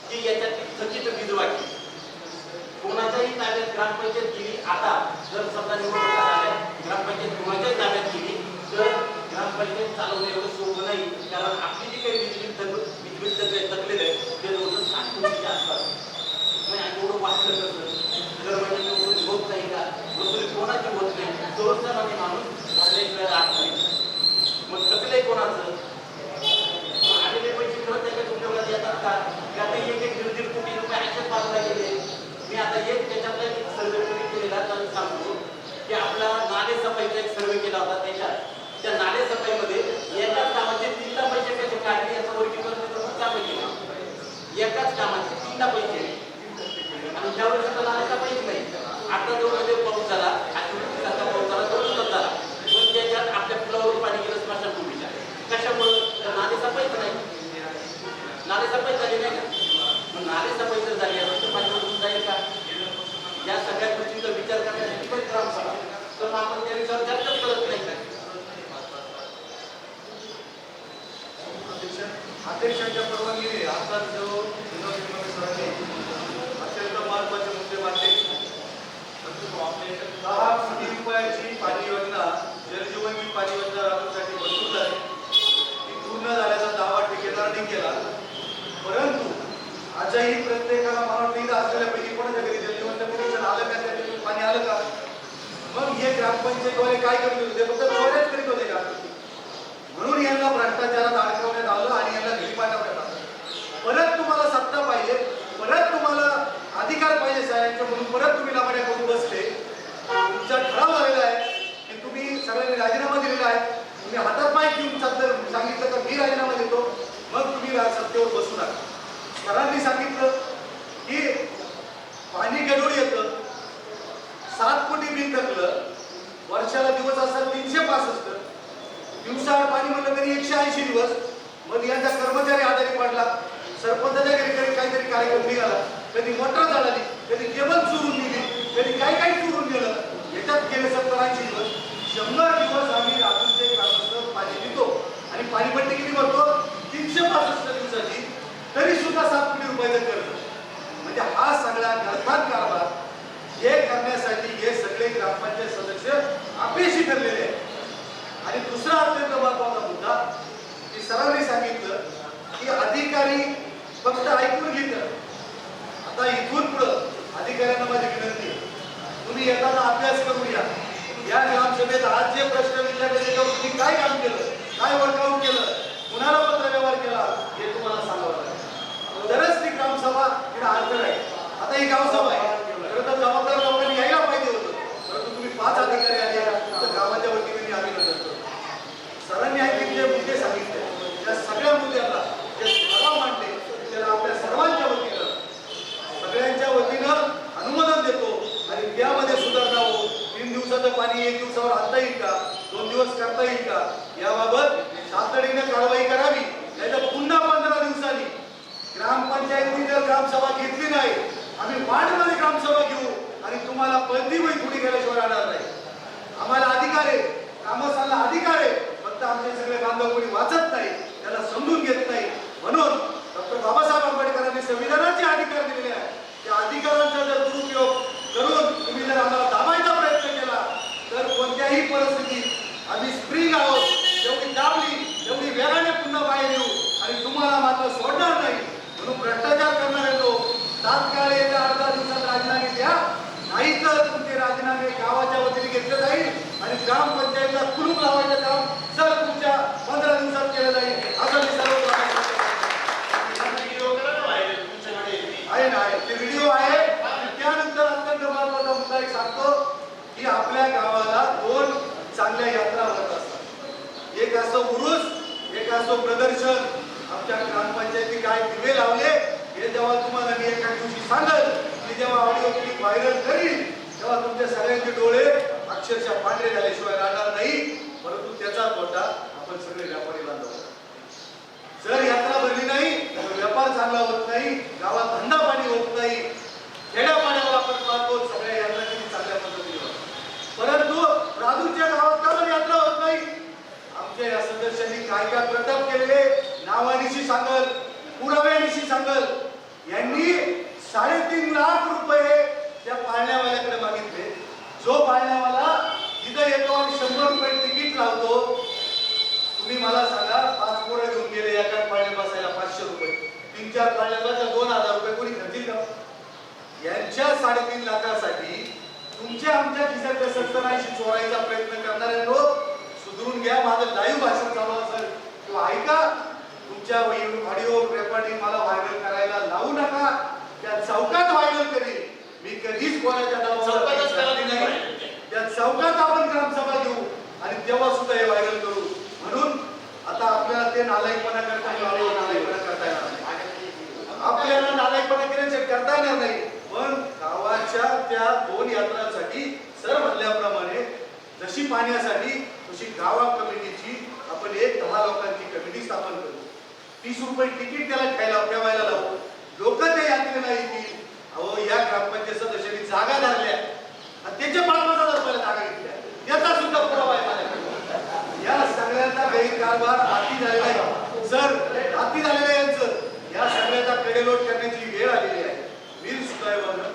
की याच्यातली थकीत वीजवाटी कोणाच्याही ताब्यात ग्रामपंचायत गेली. आता जर समजा निवडणुका झाल्या, ग्रामपंचायत कोणाच्याही ताब्यात गेली तर ग्रामपंचायत चालवणं एवढं सोपं नाही. कारण आपली जी काही वीज बिल थकलेलं आहे ते जवळजवळ 60 कोटीच्या आसपास. मग एवढं वाचलं कसं, दर महिन्यात होत नाही का, वसुली कोणाची होत नाही, सर्वसामान्य माणूस अनेक वेळा राहत नाही. मग थकलंय कोणाचं, आलेले पैसे खरं त्याच्या उपयोगात येतात का? आता 1-1 कोटी रुपये अशाच बाजूला गेले. मी आता एक त्याच्यातला एक सर्वे केलेला तर सांगतो की आपला नाले सफाईचा एक सर्वे केला होता. त्याच्यात त्या नाले सफाईमध्ये एकाच कामाचे 3दा पैसे कसे काढले याचं वर्गीकरण केलं. एकाच कामाचे 3दा पैसे आणि त्यावेळेस आता नाले सफाईच नाही. आता जो मध्ये पाऊस झाला, आता पाऊस झाला तो नुकताच झाला, पण त्याच्यात आपल्या पुलावर पाणी गेलं स्मशानभूमीच्या. कशामुळं? नाले सफाईच नाही. नाले सफाई झाली नाही का? मग नाले सफाई जर झाली असेल तर पाणी उडून जाईल का? या सगळ्या गोष्टींचा विचार करण्यासाठी पण ग्रामसभा, तर मग आपण त्या विचार जास्तच करत नाही का? अध्यक्षांच्या परवानगीने आता जो सरांनी अत्यंत महत्वाचे मुद्दे मांडले. 10 कोटी रुपयाची पाणी योजना, जलजीवन ही पाणी योजना राबवण्यासाठी मंजूर झाली. ती पूर्ण झाल्याचा दावा ठेकेदारांनी केला. परंतु आजही प्रत्येकाला मला वाटतं असलेल्या पैकी कोणाच्या घरी जलजीवनचं कनेक्शन आलं का, त्याच्यातून पाणी आलं का? मग हे ग्रामपंचायतीवाले काय करत होते, फक्त चोऱ्याच करीत होते का? म्हणून यांना भ्रष्टाचारात अडकवण्यात आलं आणि यांना घरी पाठवण्यात आलं. परत तुम्हाला सत्ता पाहिजे, परत तुम्हाला अधिकार पाहिजे साहेब, म्हणून परत तुम्ही लाभाड्या करून बसले. तुमचा ठराव झालेला आहे की तुम्ही सगळ्यांनी राजीनामा दिलेला आहे. तुम्ही हातात पाय घेऊन सांगितलं तर मी राजीनामा देतो, मग तुम्ही सत्तेवर बसू नका. सरांनी सांगितलं की पाणी गडोळ येतं, 7 कोटी बिल थकलं, वर्षाला दिवस असतात 365, दिवसाआड पाणी म्हणलं तरी 180 दिवस. मग यांचा कर्मचारी आजारी पडला, सरपंचाच्या घरी काहीतरी कार्यक्रम निघाला, कधी मोटर झाली, कधी केबल चोरून गेली, कधी काय चोरून गेलं. याच्यात गेले 70-80 दिवस. 100 दिवस आम्ही रात्रीचे ग्रामस्थ पाणी पितो आणि पाणीपट्टी किती भरतो? 365 दिवसाची, तरी सुद्धा 7 कोटी रुपयाचं कर्ज. म्हणजे हा सगळा घरखात कारभार हे करण्यासाठी हे सगळे ग्रामपंचायत सदस्य अपयशी ठरलेले आहेत. आणि दुसरा अत्यंत महत्वाचा मुद्दा की सरांनी सांगितलं की अधिकारी फक्त ऐकून घेतात. आता इथून पुढं अधिकाऱ्यांना माझी विनंती आहे, तुम्ही येताना अभ्यास करून या ग्रामसभेत आज जे प्रश्न विचारले त्याच्यावर तुम्ही काय काम केलं, काय वर्कआउट केलं, कुणाला पत्रव्यवहार केला हे तुम्हाला सांगावं लागेल. तरच ती ग्रामसभा तिला अर्थ राहील. आता ही गावसभा आहे, खरं तर जबाबदार लोकांनी यायला पाहिजे होतं, परंतु तुम्ही 5 अधिकारी आले तर गावाच्या वतीने मी अभिनंदन करतो. सरांनी आणखी जे मुद्दे सांगितले त्या सगळ्या मुद्द्यांना जे ठराव मांडले त्याला आपल्या सर्वांच्या वतीनं सगळ्यांच्या वतीनं अनुमोदन देतो आणि त्यामध्ये कामं 1 दिवसावर आणता येईल का, 2 दिवस करता येईल का, याबाबत तातडीने कारवाई करावी. नाहीतर पुन्हा 15 दिवसांनी ग्रामपंचायतीने जर ग्रामसभा घेतली नाही, आम्ही वार्डमध्ये ग्रामसभा घेऊ आणि तुम्हाला पलटी वही थोडी गेल्याशिवाय राहणार नाही. आम्हाला अधिकार आहे, ग्रामस्थांना अधिकार आहे, फक्त आमचे सगळे बांधव कोणी वाचत नाही, त्याला समजून घेत नाही. म्हणून डॉक्टर बाबासाहेब आंबेडकरांनी संविधानाचे अधिकार दिलेले आहेत. त्या अधिकारांचा जर दुरुपयोग करून तुम्ही जर आम्हाला दाबायचा प्रयत्न केला तर कोणत्याही परिस्थितीत आम्ही स्प्रिंग आहोत, जेवढी दाबली तेवढी वेगाने पुन्हा बाहेर येऊ आणि तुम्हाला मात्र सोडणार नाही. म्हणून भ्रष्टाचार करणारे लोक तात्काळ येत्या 18 दिवसात राजीनामे द्या, नाहीतर तुमचे राजीनामे गावाच्या वतीने घेतले जाईल आणि ग्रामपंचायतीला कुलूप लावायचं काम सर तुमच्या 15 दिवसात केलं जाईल. असं मी सर्व आहे ना, ते व्हिडिओ आहे. आणि त्यानंतर अत्यंत महत्वाचा मुद्दा एक सांगतो की आपल्या गावाला 2 चांगल्या यात्रा होत असतात. एक असं उरूस, एक असं प्रदर्शन. आमच्या ग्रामपंचायती काय दिवे लावले हे जेव्हा तुम्हाला मी एका दिवशी सांगेल, मी जेव्हा ऑडिओ क्लिप व्हायरल करीन तेव्हा तुमच्या सगळ्यांचे डोळे अक्षरशः पांढरे झाल्याशिवाय राहणार नाही. परंतु त्याचा तोटा आपण सगळे व्यापारी बांधव. जर यात्रा भरली नाही तर व्यापार चांगला होत नाही, गावात धंदा पाणी होत नाही. खेड्या पाण्यावर आपण पाहतो सगळ्या यात्रा किती चांगल्या पद्धतीने होतात. परंतु राजूच्या गावात का बरं यात्रा होत नाही? आमच्या या सदस्यांनी काय काय प्रताप केलेले नावानिशी सांगल, पुराव्यानिशी सांगल. यांनी 3.5 लाख रुपये त्या पाळण्यावाल्याकडे मागितले. जो पाळण्यावाला इथं येतो आणि 100 रुपये तिकीट लावतो. तुम्ही मला सांगा, 5 पोरं घेऊन गेले एका पाळण्यात बसायला 500 रुपये, 3-4 पाळण्याला 2,000 रुपये कोणी खर्चील का? यांच्या 3.5 लाखासाठी तुमच्या आमच्या खिशातल्या 70-80 चोरायचा प्रयत्न करणारे लोक सुधरून घ्या. माझं लाईव्ह भाषण चालू असेल किंवा ऐका, तुमच्या ऑडिओ रेकॉर्डिंग मला व्हायरल करायला लावू नका. त्या चौकात व्हायरल करीन मी, कधीच कोणाच्या नावावर नाही. त्या चौकात आपण ग्रामसभा घेऊ आणि तेव्हा सुद्धा हे व्हायरल करू. म्हणून आता आपल्याला ते नालायकपणा करता येणार नाही, आपल्याला नालायकपणा केल्याचे करता येणार नाही. पण गावाच्या त्या 2 यात्रांसाठी सर म्हणल्याप्रमाणे जशी पाण्यासाठी तशी गावा कमिटीची आपण 10 लोकांची कमिटी स्थापन करू. 30 रुपये तिकीट त्याला ठेवायला लावू. लोक त्या यात्रेला येतील. अहो, या ग्रामपंचायत सदस्यांनी जागा धरल्या आणि त्याच्या 5,000 रुपयाला जागा घेतल्या, याचा सुद्धा पुरावा आहे माझ्याकडे. या सगळ्यांचा गैरकारभार हाती झालेला आहे सर, हाती झालेला आहे यांचं. या सगळ्याचा कडेलोट करण्याची वेळ आलेली आहे. वीर सुदैवानं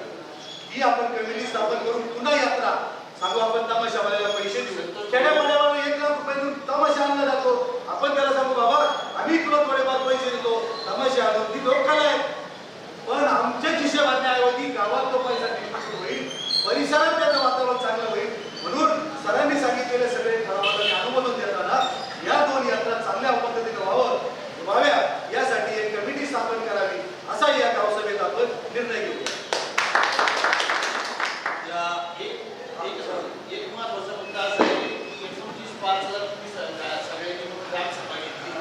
ही आपण कमिटी स्थापन करून पुन्हा यात्रा सांगू. आपण तमाशावाल्याला पैसे देऊ, खेड्यापाड्यावर 1 लाख रुपये देऊन तमाशा आणला जातो. आपण त्याला सांगू, बाबा आम्ही तुला थोडेफार पैसे देतो, तमाशा आणून ती लोक काय. पण आमच्या खिशे बांधण्याऐवजी गावात तो पैसा निर्माण होईल, परिसरात त्याचं वातावरण चांगलं होईल. म्हणून सरांनी सांगितलेले सगळे ठरावांनी अनुमोदन देताना या 2 यात्रा चांगल्या पद्धतीने व्हाव्या यासाठी एक कमिटी स्थापन करावी असा या गावसभेत आपण निर्णय घेऊ. एक महत्वाचा मुद्दा असा आहे की 25,000 तुम्ही सगळ्यांनी ग्रामसभा घेतली,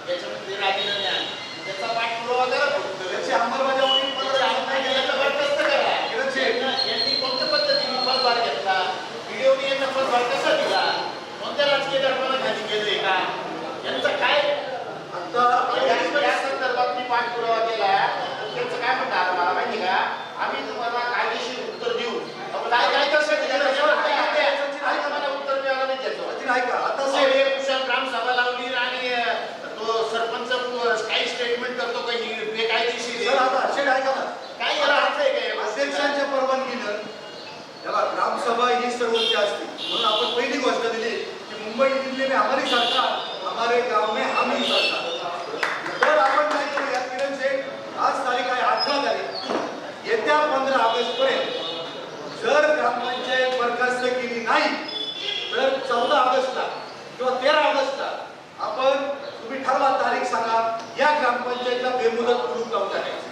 त्याच्यामध्ये राजीनामे आले, त्याचा पाठपुरावा करा, त्याची अंमलबजावणी बरखास्त करा. यांनी कोणत्या पद्धतीने पदभार घेतला, व्हिडिओने यांना पदभार कसा दिला, कोणत्या राजकीय दडपणाखाली गेले का, यांचा काय या संदर्भात मी पाठपुरावा केला. त्यांचं काय म्हणणं आलं मला माहिती का, आम्ही तुम्हाला कायदेशीर उत्तर देऊ. काय काय कसं मला उत्तर मिळालं नाही त्याचं. आता कुशल ग्रामसभा लावली आणि तो सरपंच काही स्टेटमेंट करतो काही बेकायदेशीर. काय याला अर्थ आहे काय? अध्यक्षांच्या परवानगीनं ग्रामसभा ही सर्वोच्च असते. म्हणून आपण पहिली गोष्ट दिली की मुंबई दिल्ली में हमारी सरकार, हमारे गाव में हम ही सरकार. तर आपण काय करूया किरण शेठ, आज तारीख आहे 18 तारीख. येत्या 15 ऑगस्ट पर्यंत जर ग्रामपंचायत बरखास्त केली नाही तर 14 ऑगस्टला किंवा 13 ऑगस्टला आपण, तुम्ही ठरवा तारीख सांगा, या ग्रामपंचायतला बेमुदत कुलूप लावून टाकायचं.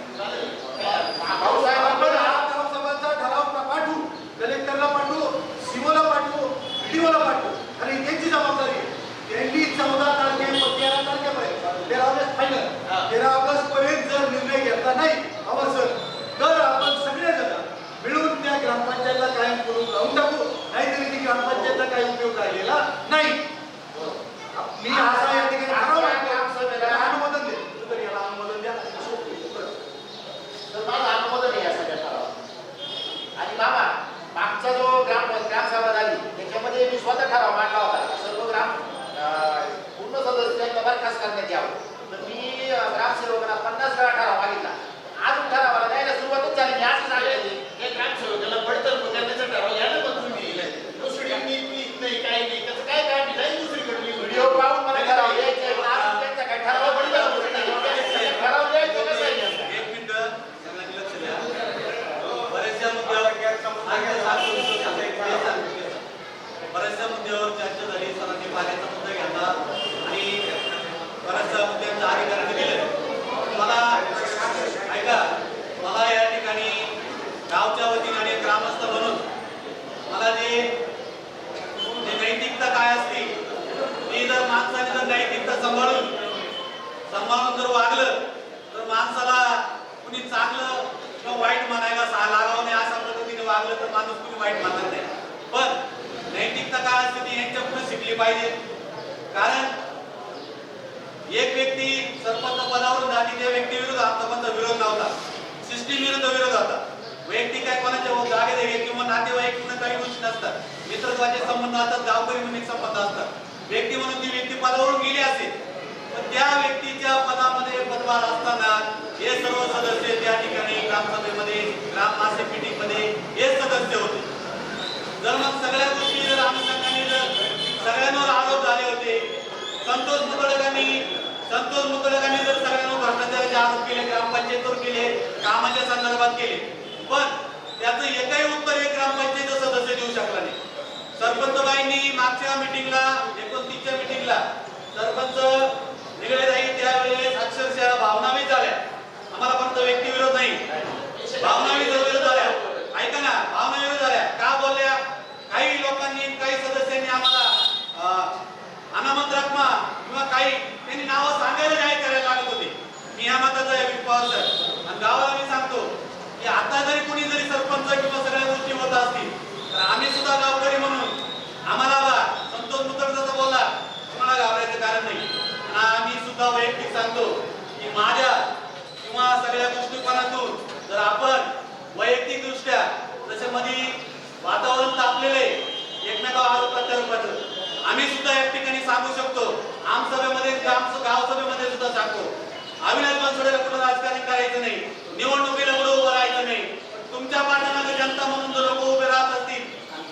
आपण हा ग्रामसभाचा ठराव पाठवू, कलेक्टरला पाठवू, सीओला पाठवू, व्हिडिओला पाठवू आणि त्यांची जबाबदारी. त्यांनी 14 तारखेपर्यंत 13 तारखेपर्यंत 13 ऑगस्ट फायनल, 13 ऑगस्ट पर्यंत जर निर्णय घेतला नाही अवसर तर आपण सगळेजण मिळून त्या ग्रामपंचायतला कायम करून लावून टाकू. नाहीतरी ती ग्रामपंचायतला काही बऱ्याचशा मुद्द्यावर चर्चा झाली. सरांनी पाण्याचा मुद्दा घेतला आणि बऱ्याचशा मुद्द्यांचं अधिकाराने दिलं. मला ऐका, मला या ठिकाणी गावच्या वतीने आणि ग्रामस्थ म्हणून मला जे नैतिकता काय असते ती जर माणसाने जर नैतिकता सांभाळून जर वागलं तर माणसाला कुणी चांगलं किंवा वाईट म्हणायला लागावं नाही अशा पद्धतीने वागलं तर माणूस कुणी वाईट म्हणणार नाही. पण नैतिकता काय असते ती यांच्याकडून शिकली पाहिजे. कारण एक व्यक्ती सरपंच पदावरून जाते त्या व्यक्ती विरुद्ध आमचा विरोध नव्हता, सिस्टीम विरुद्ध विरोध होता. वैयक्तिक काय कोणाच्या जागे किंवा नातेवाईक किंवा काही गोष्टी नसतात, मित्रत्वाचे संबंध असतात, गावकरी म्हणून संबंध असतात. व्यक्ती म्हणून ती व्यक्ती पदावरून गेली असेल पण त्या व्यक्तीच्या पदामध्ये पदभार असताना हे सर्व सदस्य त्या ठिकाणी ग्रामसभेमध्ये ग्राम मासिक मीटिंग मध्ये हे सदस्य होते. जर मग सगळ्या गोष्टी जर अनुषंगाने जर सगळ्यांवर आरोप झाले होते, संतोष मुतळकांनी जर सगळ्यांवर भ्रष्टाचाराचे आरोप केले, ग्रामपंचायतीवर केले, कामाच्या संदर्भात केले, पण त्याचं एकही उत्तर एक ग्रामपंचायत सदस्य देऊ शकला नाही. सरपंचबाईंनी मागच्या मीटिंगला 29च्या मीटिंगला सरपंच निगळेताई त्यावेळेस अक्षरशः भावनावी झाल्या. आम्हाला फक्त व्यक्ती विरोध नाही, भावनावी विरोध झाल्या. ऐका ना, भावना विरोध झाल्या. का बोलल्या? काही लोकांनी काही सदस्यांनी आम्हाला अनामत रकमा किंवा काही त्यांनी नावं सांगायला जाहीर करायला लागत होते. मी या मताचा आहे विश्वास आहे आणि गावाला मी सांगतो की आता जरी कुणी जरी सरपंच किंवा सगळ्या गोष्टी होत असतील तर आम्ही सुद्धा गावकरी म्हणून आम्हाला संतोष मुतळकर बोलला तुम्हाला घाबरायचं कारण नाही. आणि आम्ही सुद्धा वैयक्तिक सांगतो की माझ्या किंवा सगळ्या दृष्टिकोनातून जर आपण वैयक्तिक दृष्ट्या जसे मध्ये वातावरण तापलेले एकमेकावर आरोप प्रत्यारोपाचं आम्ही सुद्धा या ठिकाणी सांगू शकतो. आमसभेमध्ये गावसभेमध्ये सुद्धा सांगतो अविनाश बनसोडेला कुठं राजकारण करायचं नाही, निवडणुकीला पुढे उभं राहायचं नाही. तुमच्या पाठीमागे जनता म्हणून जर लोक उभे राहत असतील,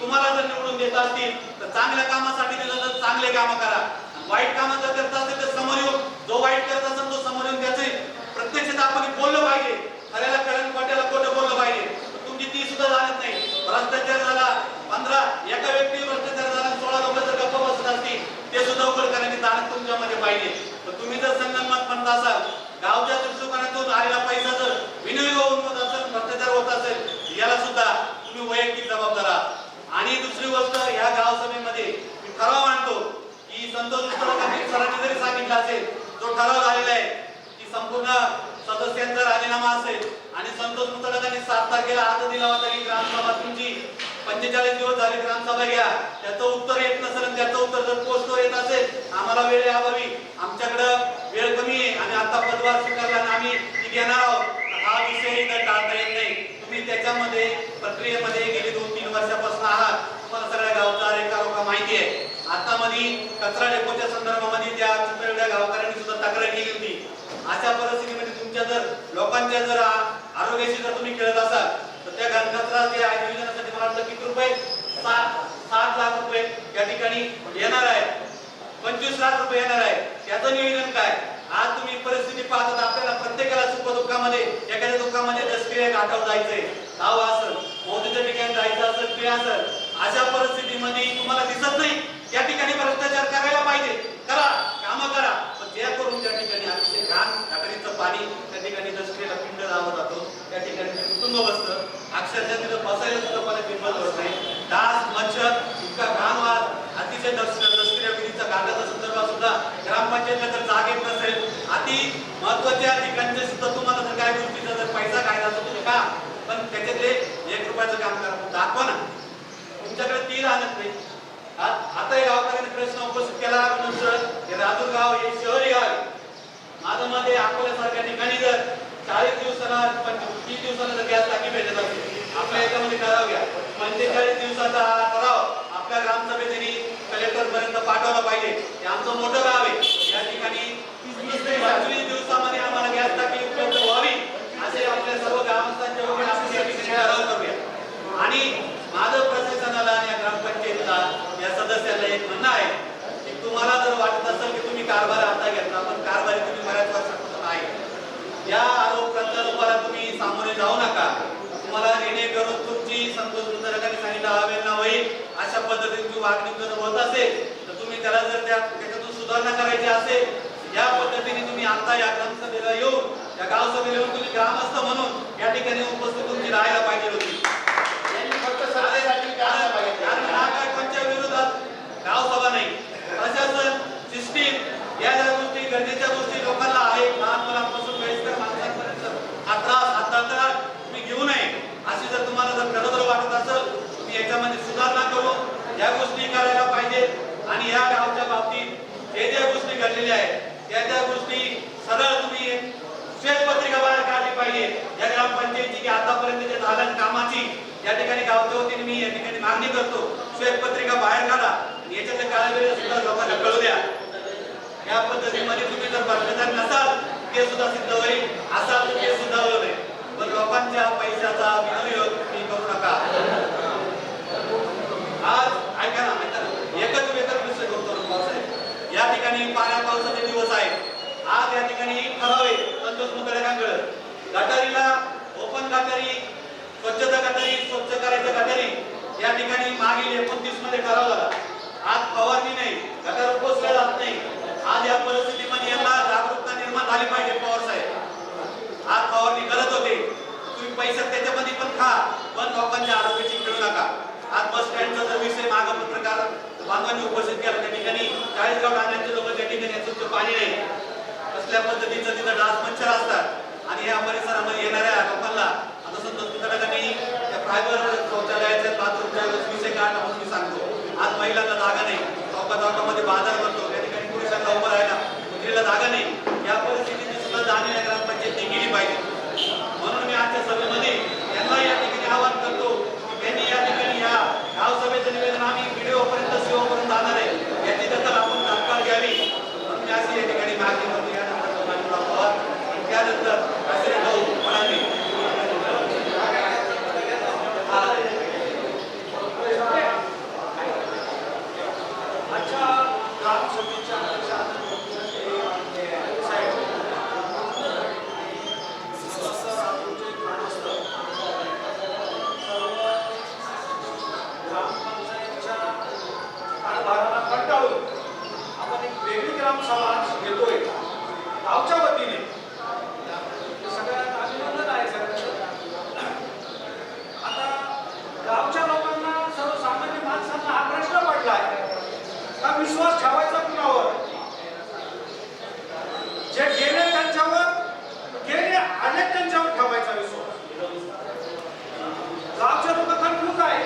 तुम्हाला जर निवडून देत असतील तर चांगल्या कामासाठी चांगले कामं करा. वाईट कामं जर करत असेल तर समोर येऊन जो वाईट करत असेल तो समोर येऊन त्याचे प्रत्यक्षात आपण बोललं पाहिजे. खऱ्याला खरं, खोट्याला खोटं बोललं पाहिजे. तुमची ती सुद्धा जाणत नाही. भ्रष्टाचार झाला 15 एका व्यक्तीवर भ्रष्टाचार झाला 16 लोक जर गप्प बसत असतील ते सुद्धा उघड करण्याची जाणत तुमच्यामध्ये पाहिजे. तर तुम्ही जर संगनमत म्हणत असाल, गावच्या दृष्टिकोनातून आलेला पैसा जर विनियोग होत असेल, भ्रष्टाचार होत असेल, याला सुद्धा तुम्ही वैयक्तिक जबाबदार आहात. आणि दुसरी गोष्ट, या गावसभेमध्ये मी ठराव आणतो की संतोष मुतळकांनी सरांनी जरी सांगितलं असेल, जो ठराव झालेला आहे की संपूर्ण सदस्यांचा राजीनामा असेल आणि संतोष मुतळकांनी 7 तारखेला अर्ज दिला होता की ग्रामसभा तुमची 45 दिवस झाले ग्रामसभा घ्या, त्याचं उत्तर येत नसेल आणि त्याचं उत्तर जर पोस्टवर येत असेल, आम्हाला वेळ अभावी आमच्याकडं वेळ कमी आहे आणि आता पदभार स्वीकारला आणि आम्ही ती घेणार आहोत, हा विषय इथं टाळता येत नाही. तुम्ही त्याच्यामध्ये प्रक्रियेमध्ये गेली 2-3 वर्षापासून आहात, तुम्हाला सगळ्या गावचा रेखारोखा माहिती आहे. आता मध्ये कचरा डेपोच्या संदर्भामध्ये त्या चित्रवेड्या गावकऱ्यांनी सुद्धा तक्रार केली होती. अशा परिस्थितीमध्ये तुमच्या जर लोकांच्या जर आरोग्याशी जर तुम्ही खेळत असाल तर त्या घनकचराच्या नियोजनासाठी मला वाटतं किती रुपये 7 लाख रुपये या ठिकाणी येणार आहे, 25 लाख रुपये येणार आहे. त्याचं नियोजन काय? आज तुम्ही परिस्थिती पाहतात, आपल्याला प्रत्येकाला सुख दुःखामध्ये एखाद्या दुःखामध्ये दसऱ्या घाटावर जायचंय, गाव असेल, मोदीच्या ठिकाणी जायचं असेल, ते असेल, अशा परिस्थितीमध्ये तुम्हाला दिसत नाही त्या ठिकाणी भ्रष्टाचार करायला पाहिजे, करा, कामं करा, पण जे करून त्या ठिकाणी अतिशय घाण गटारीचं पाणी त्या ठिकाणी दसऱ्याला पिंड लावला जातो, त्या ठिकाणी कुटुंब बसतं, अक्षरशः तिथं बसायला सुद्धा मला किंमत होत नाही. डास, मच्छर, इतका घाण वाद, अतिशय दसऱ्या विधीचा कागदाचा संदर्भात सुद्धा ग्रामपंचायतला जर जागेत नसेल, अति महत्वाच्या ठिकाणचे सुद्धा तुम्हाला जर काय गोष्टीचा जर पैसा खायला असतो तुम्ही का, पण त्याच्यातले 1 रुपयाचं काम करा, दाखवा ना. तुमच्याकडे ती राहत नाही. आता या गावकऱ्यांनी प्रश्न उपस्थित केला, हे राजूर गाव हे शहरी गाव आहे. माझं मत आहे अकोल्यासारख्या ठिकाणी जर 40 दिवसाला 30 दिवसाला जर गॅस टाकी भेटत असेल, आपल्या याच्यामध्ये ठराव घ्या, 45 दिवसाचा ठराव आपल्या ग्रामसभेने कलेक्टर पर्यंत पाठवला पाहिजे. हे आमचं मोठं गाव आहे, या ठिकाणी 25 दिवसामध्ये आम्हाला गॅस टाकी उपलब्ध व्हावी असे आपल्या सर्व ग्रामस्थांच्या वतीने आपण या ठिकाणी ठराव करूया. आणि माझं प्रशासनाला आणि ग्रामपंचायतीला या सदस्याला एक म्हणणं आहे की तुम्हाला जर वाटत असेल की तुम्ही कारभार आता घेतला, पण कारभारी तुम्ही बऱ्याच वर्षापासून आहे, या आरोप प्रत्यारोपाला तुम्ही सामोरे जाऊ नका. तुम्हाला जेणेकरून तुमची संतोष पद्धतीची वागणूक जर होत असेल तर तुम्ही त्याला जर त्याच्यातून सुधारणा करायची असेल या पद्धतीने तुम्ही आता या ग्रामसभेला येऊन या गावसभेला येऊन तुम्ही ग्रामस्थ म्हणून या ठिकाणी उपस्थित तुमची राहायला पाहिजे होती. यांनी फक्त सभेसाठी काय पाहिजे कारण हा काय कोणत्या विरोधात गावसभा नाही, प्रशासन सिस्टीम या ज्या गोष्टी गरजेच्या गोष्टी लोकांना आहेत, लहान मुलांपासून वयस्कर माणसांपर्यंत हा त्रास हा तक्रार तुम्ही घेऊ नये. अशी जर तुम्हाला जर खरोखर वाटत असेल तुम्ही याच्यामध्ये सुधारणा करून या गोष्टी करायला पाहिजे आणि या गावच्या बाबतीत जे ज्या गोष्टी घडलेल्या आहेत त्या गोष्टी सरळ तुम्ही श्वेतपत्रिका बाहेर काढली पाहिजे या ग्रामपंचायतीची की आतापर्यंत जे झाल्या कामाची या ठिकाणी गावच्या वतीने मी या ठिकाणी मागणी करतो. श्वेतपत्रिका बाहेर काढा आणि याच्यातले काळबेरे सुद्धा लोकांना कळू द्या. या पद्धतीमध्ये तुम्ही जर भ्रष्टाचार नसाल ते सुद्धा सिद्ध होईल, असाल तर ते सुद्धा होऊ नये. पण लोकांच्या पैशाचा विनियोग तुम्ही करू नका. आज ऐका ना एकच विषय करतो पावसाळ्यात या ठिकाणी पावसाचे दिवस आहेत. आज या ठिकाणी ठराव आहे संतोष मुतळेकांकडे गटारीला ओपन गटारी स्वच्छता गटारी स्वच्छ करायच्या गटारी या ठिकाणी मागील 29 मध्ये ठराव झाला. आज फवारणी नाही, गटार पोचले जात नाही. आज या परिस्थितीमध्ये यांना जागरूकता निर्माण झाली पाहिजे. पवार साहेब आज फवारणी करत होते, तुम्ही पैसा त्याच्यामध्ये पण खा पण लोकांच्या आरोग्याची खेळू नका. आज बस स्टँडचा जर विषय माग पत्रकार बांधवांनी उपस्थित केला त्या ठिकाणी 40 गाव राहण्याचे लोक त्या ठिकाणी स्वच्छ पाणी नाही, कसल्या पद्धतीचं तिथं डास मच्छर असतात आणि या परिसरामध्ये येणाऱ्या लोकांना आता संतोष मुतळेकांनी त्या फायबर शौचालयाच्या बाथरूमच्या विषय काढला म्हणून मी सांगतो. आज महिलांना जागा नाही, चौकामध्ये बाजार भरतो त्या ठिकाणी पुरुषांना उभं राहायला स्त्रीला जागा नाही. या परिस्थितीची सुद्धा जाणीव या ग्रामपंचायतीने केली पाहिजे. म्हणून मी आजच्या सभेमध्ये यांना या ठिकाणी आवाहन करतो त्यांनी या ठिकाणी या गावसभेचं निवेदन आम्ही व्हिडिओ पर्यंत सीओ पर्यंत जाणार आहे याची दखल आपण तात्काळ घ्यावी म्हणून मी अशी या ठिकाणी मागणी करतो. त्यानंतर आजच्या ग्रामसभेच्या ग्रामपंचायतच्या कारभाराला कंटाळून आपण एक वेगळी ग्रामसभा घेतोय गावच्या वतीने. सगळ्यात अभिनंदन आहे सगळ्यांचं. आता गावच्या लोकांना सर्वसामान्य माणसांना हा प्रश्न पडलाय का विश्वास ठेवायचा कुणावर. जे गेले त्यांच्यावर गेले अनेक त्यांच्यावर ठेवायचा विश्वास. गावचे लोक कन्फ्यूज आहे.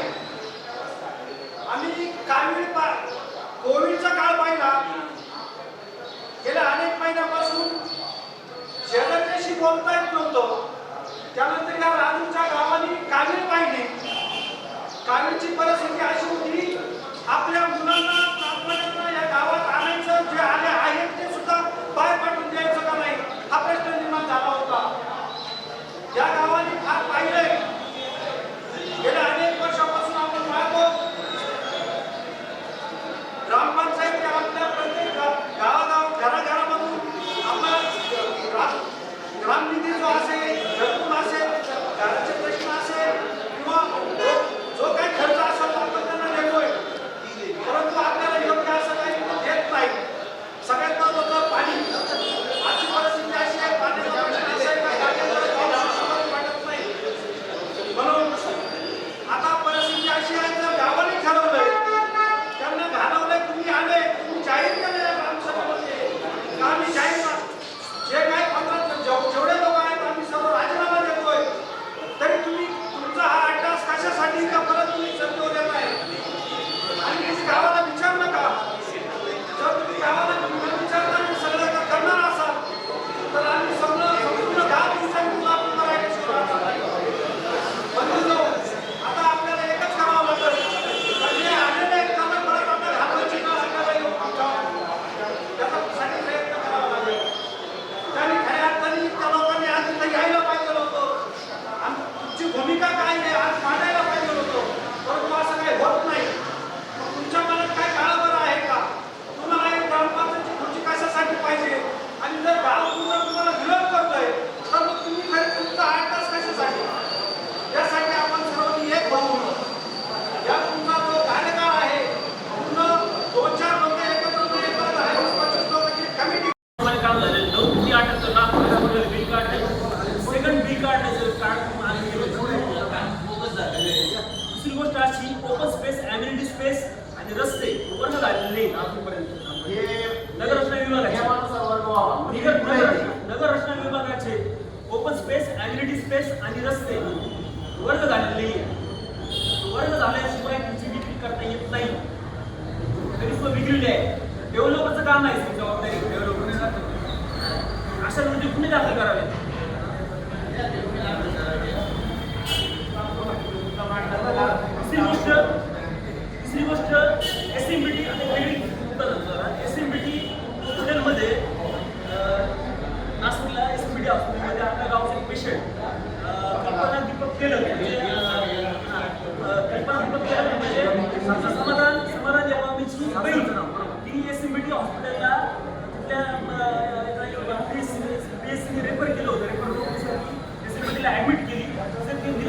आम्ही कोविडचा काळ पाहिला, गेल्या अनेक महिन्यापासून शेजारच्याशी बोलता येत नव्हतं. त्यानंतर या राजूच्या गावाने कावीळ पाहिली. कावीळची परिस्थिती अशी होती आपल्या मुलांना नातवंडांना या गावात आणायचं, जे आले आहेत ते सुद्धा बाहेर पाठवून द्यायचं का नाही हा प्रश्न निर्माण झाला होता. या गावाने फार पाहिलंय. गेल्या अनेक वर्षापासून आपण पाहतो ग्रामपंचायती आपल्या प्रत्येक गावागाव घराघरामधून आपला ग्रामनिधी जो असेल, घरकुल असेल, घराचे प्रश्न असेल किंवा जो काही खर्च असेल आपण त्यांना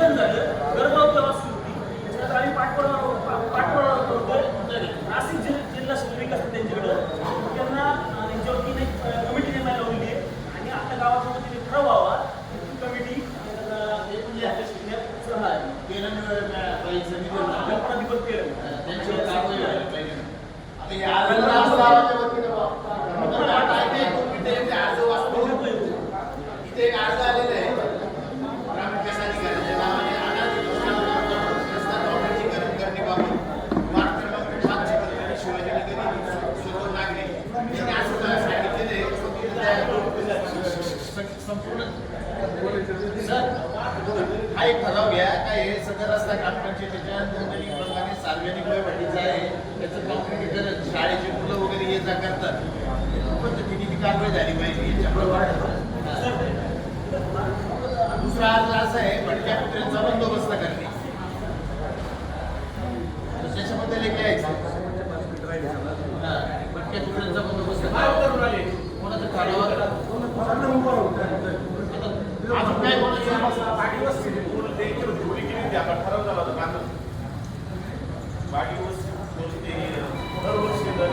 निधन झालं, गर्भवती होती. त्याच्यानंतर आम्ही पाठपुरावा करतोय. नाशिक जिल्हा विकास त्यांच्याकडं त्यांना त्यांच्यावरती कमिटी नेमायला लावलेली आहे आणि आपल्या गावामध्ये तिथे ठराव व्हावा ती कमिटी इथे एक अर्ज आलेला आहे ग्रामविकास अधिकाऱ्यांच्या नावाने अनाथ रस्ता करण्याबाबत वार्ड क्रमांक 5 ची शिवाजीनगर सोबत नागरे यांनी असं सांगितलेले संपूर्ण हा एक ठराव घ्या काय हे सदर रस्ता ग्रामपंचायतीच्या नोंदणीप्रमाणे सार्वजनिक वहिवाटीचा आहे त्याचं कॉम्प्युटर शाळेची मुलं वगैरे ये जा करतात पद्धतीने ती कारवाई झाली पाहिजे याच्याबरोबर दुसरा अर्ज असा आहे भटक्या कुत्र्यांचा बंदोबस्त करणे त्याच्याबद्दल एक यायचं भटक्या कुत्र्यांचा बंदोबस्त कोणाचं ठराव अजून काय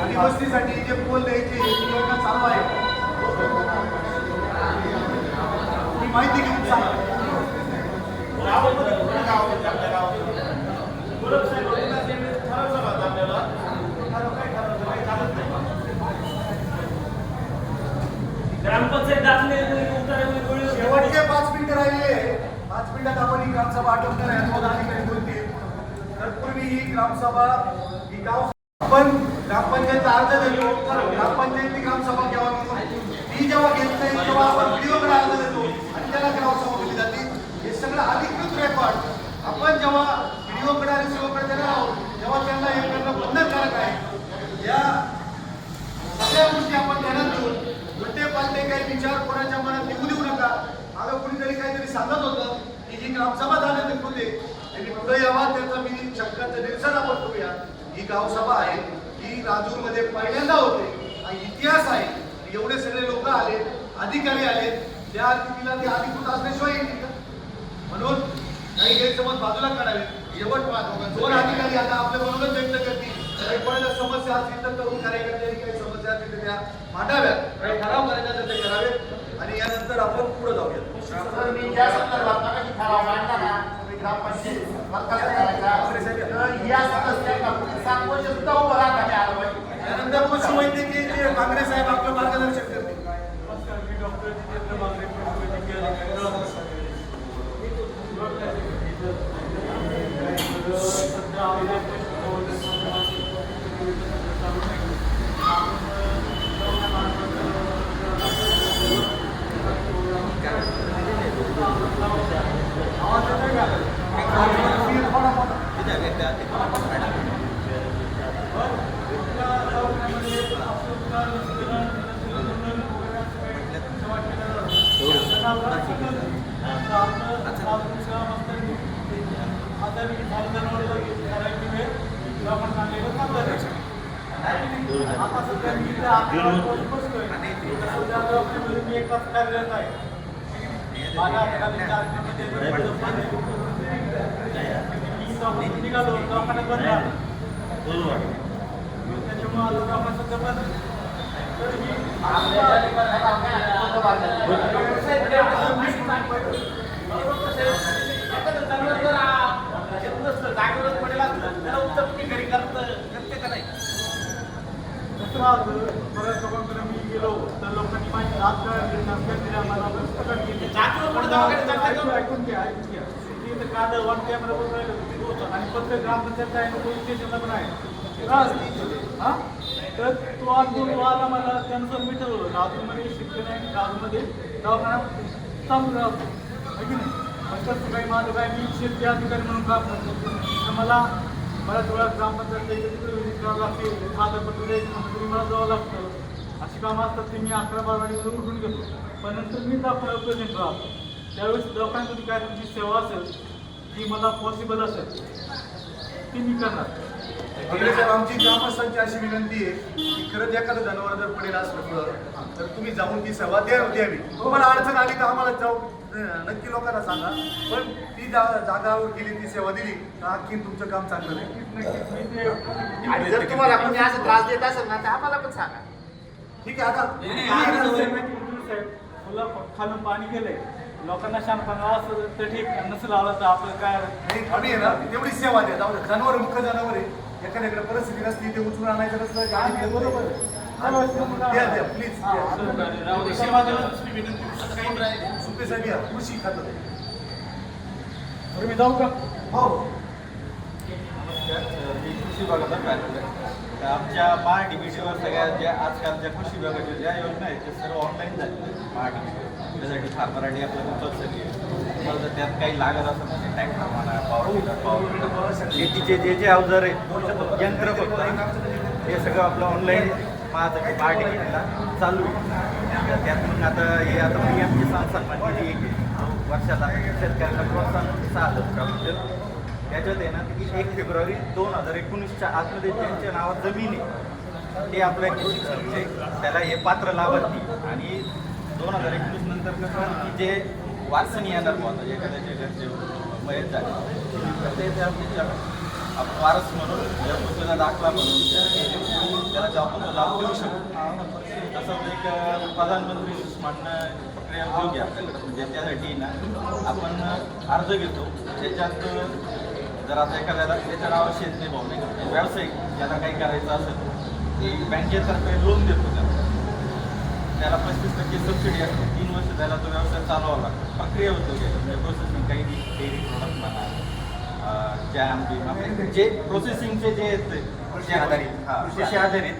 आणि वस्तीसाठी जे पोल द्यायचे योजना चालू आहे ही माहिती घेऊन सांगा. ग्रामपंचायत दाखले शेवटचे 5 मिनिटं राहिले. 5 मिनिटात आपण ही ग्रामसभा आटोपणार आहे. दोन अधिकारी बोलतील. तत्पूर्वी ही ग्रामसभा ही गाव आपण ग्रामपंचायत अर्ज देतो. ग्रामपंचायतची ग्रामसभा केव्हा ती जेव्हा घेत नाही तेव्हा आपण व्हिडिओकडे अर्ज देतो आणि त्याला ग्रामसभा केली जाते. हे सगळं अधिकृत रेकॉर्ड आपण जेव्हा व्हिडिओकडे आणि सीओकडे देणार आहोत तेव्हा त्यांना हे करणं बंधनकारक आहे. या सगळ्या गोष्टी आपण ध्यानात घेऊन उलटे पालटे काही विचार कोणाच्या मनात निघू देऊ नका. अगं कुणीतरी काहीतरी सांगत होतं की जी ग्रामसभा झाल्यानंतर होते त्यांनी पुढे यावा त्याचा मी शंकांचं निरसन आपण करूया. ही गावसभा आहे ही राजूरमध्ये पहिल्यांदा होते. हा इतिहास आहे. एवढे सगळे लोक आले अधिकारी आले त्या तिला ते अधिकृत असल्याशिवाय येतील का? म्हणून काही गैरसमज बाजूला काढावे. दोन अधिकारी आता आपल्या बरोबर व्यक्त करतील. काही कोणाच्या समस्या असतील तर तरुण कार्यकर्त्यांनी काही समस्या असतील तर त्या मांडाव्यात. काही ठराव करायचा तर ते करावेत आणि यानंतर आपण पुढे जाऊया. मी ज्या संदर्भात मगाशी ठराव मांडला ना ग्रामपंचायत या सदस्यांना पुढील 7 वर्ष सुद्धा उभं राहता आलं पाहिजे. त्यानंतर पशुवैद्यकीय जे काँग्रेस साहेब आपलं मार्गदर्शन करतील. मी डॉक्टर जितेंद्र मांगरे पशुवैद्यकीय अधिकारी सध्या जागेवरच पडेल त्याला उत्तर तुम्ही घरी करत का नाही? बऱ्याच लोकांकडे मी गेलो तर लोकांनी माझी हात दिल्या मला ऐकून घ्या तिथे कांदा 1 कॅमेरा पण राहिलं आणि प्रत्येक ग्रामपंचायत आहे पोलीस स्टेशनला पण आहे. हां तर तो आज आला मला त्यानुसार मी ठरवलं राजूरमध्ये शिक्षण आहे राजूरमध्ये दवाखाना चालू राहतो आहे की नाही. तसं काही माझं काय मी शेती अधिकारी म्हणून काम करतो तर मला बऱ्याच वेळा ग्रामपंचायतला तिकडे व्हिजिट करावं लागते. कागदपत्र द्यायची मला जावं लागतं. अशी कामं असतात ते मी 11-12 वाजेपर्यंत उठून घेतो. पण नंतर मी दवाखान्यावर प्रेझेंट राहतो. त्यावेळेस दवाखान्यामध्ये काय तुमची सेवा असेल जी मला पॉसिबल असेल ती मी करणार. आमची ग्रामस्थांची अशी विनंती आहे की खरंच एखादं जनावर जर पडेल असलं तर तुम्ही जाऊन ती सेवा द्यावी. तुम्हाला अडचण आली तर आम्हाला जाऊ नक्की लोकांना सांगा. पण ती जागावर गेली ती सेवा दिली तर आणखी तुमचं काम चांगलं नाही. आणि जर तुम्हाला कोणी असं त्रास देत असेल ना तर आम्हाला पण सांगा. ठीक आहे आता फुलं खालून पाणी गेलंय लोकांना शांतपणा असं तर ठीक नसेल आलं तर आपलं काय आणि आम्ही आहे ना तेवढी सेवा द्या. जाऊ द्या. जनावर मुख्य जनावर आहे एखाद्याकडे परिस्थिती नसती ते उचलून आणायचं नसलं की आम्ही देतो. बरोबर द्या द्या प्लीज द्या. सेवा देणं दुसरी विनंती दुसरं काही नाही. सुपेसाठी या कृषी खातं. बरं मी जाऊ का हो मी कृषी विभागाचा कार्यक्रम आहे. तर आमच्या महाडीबीटीवर सगळ्या ज्या आजकालच्या कृषी विभागाच्या ज्या योजना आहेत त्या सर्व ऑनलाईन झाल्या महाडीबीटीवर. त्यासाठी फार्मर आयडी आपलं तुमचंच सगळी तुम्हाला जर त्यात काही लागत असेल तर ट्रॅक्टर म्हणा पॉवर शेतीचे जे अवजार आहेत यंत्र फक्त हे सगळं आपलं ऑनलाईन महाडीबीटीला चालू आहे. तर त्यात मग आता हे आता PM किसान सन्मान निधी एक आहे वर्षाला शेतकऱ्यांना प्रोत्साहन 6,000 त्याच्यात आहे ना की 1 फेब्रुवारी 2019च्या आतमध्ये ज्यांच्या नावात जमीन आहे ते आपल्या कृषी त्याला हे पात्र लाभार्थी. आणि 2019 नंतर कसं की जे वारसनी येणार होता एखाद्याच्या घरचे मयत झाले तर ते आपण वारस म्हणून घरगुतीला दाखला म्हणून त्याला आपण लाभ देऊ शकतो. तसं एक प्रधानमंत्री आयुष्मान प्रक्रिया योग्य आपल्याकडे म्हणजे त्यासाठी ना आपण अर्ज घेतो. त्याच्यात जर आता एखाद्याला त्याच्या नावावर शेत नाही भाऊ नाही व्यावसायिक ज्याला काही करायचं असेल ते बँकेतर्फे लोन देतो त्याला 35% सबसिडी असते. 3 वर्ष त्याला तो व्यवसाय चालवावा लागतो. प्रक्रिया होतो म्हणजे प्रोसेसिंग काही डेअरी प्रोडक्ट म्हणा जॅम बीम जे प्रोसेसिंगचे जे आहेत जे आधारित कृषी आधारित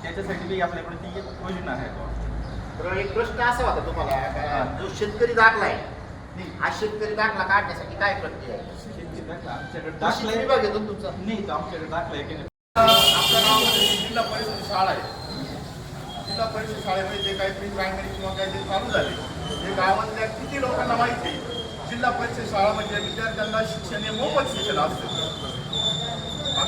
त्याच्यासाठी बी आपल्याकडे ती एक योजना आहे. तर एक प्रश्न असा होता तुम्हाला का जो शेतकरी दाखला आहे हा शेतकरी दाखला काढण्यासाठी काय प्रक्रिया आहे? आमच्याकडे कृषी दाखला विभाग येतो तुमचा. नाही तर आमच्याकडे दाखला आहे की नाही. आपल्या गावामध्ये जिल्हा परिषद शाळा आहे. जिल्हा परिषद शाळेमध्ये जे काही प्री प्रायमरी किंवा काही जे चालू झाले हे गावातल्या किती लोकांना माहिती आहे. जिल्हा परिषद शाळा म्हणजे विद्यार्थ्यांना शिक्षण हे मोफत शिक्षण असतं.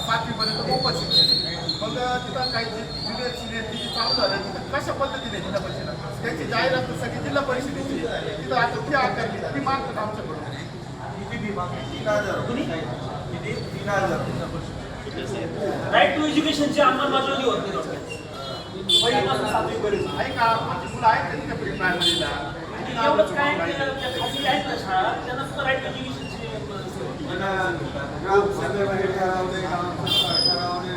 7वीपर्यंत मोफत शिक्षण आहे. मग तिथं काही जे ज्युनियर सिनियर ती चालू झालं तिथं कशा पद्धतीने जिल्हा परिषद त्यांची जाहिरात सगळी जिल्हा परिषदेची तिथं आता फी आकारली ती मागतात आमच्याकडून. किती 3,000 राईट टू एज्युकेशनची अंमलबजावणी होत नाही पहिलीपासून 7वीपर्यंत. आहे का माझी मुलं आहेत त्यांच्या प्री प्रायमरीला एवढंच काय खाली आहेत ना शाळा त्यांना सुद्धा राईट टू एज्युकेशनची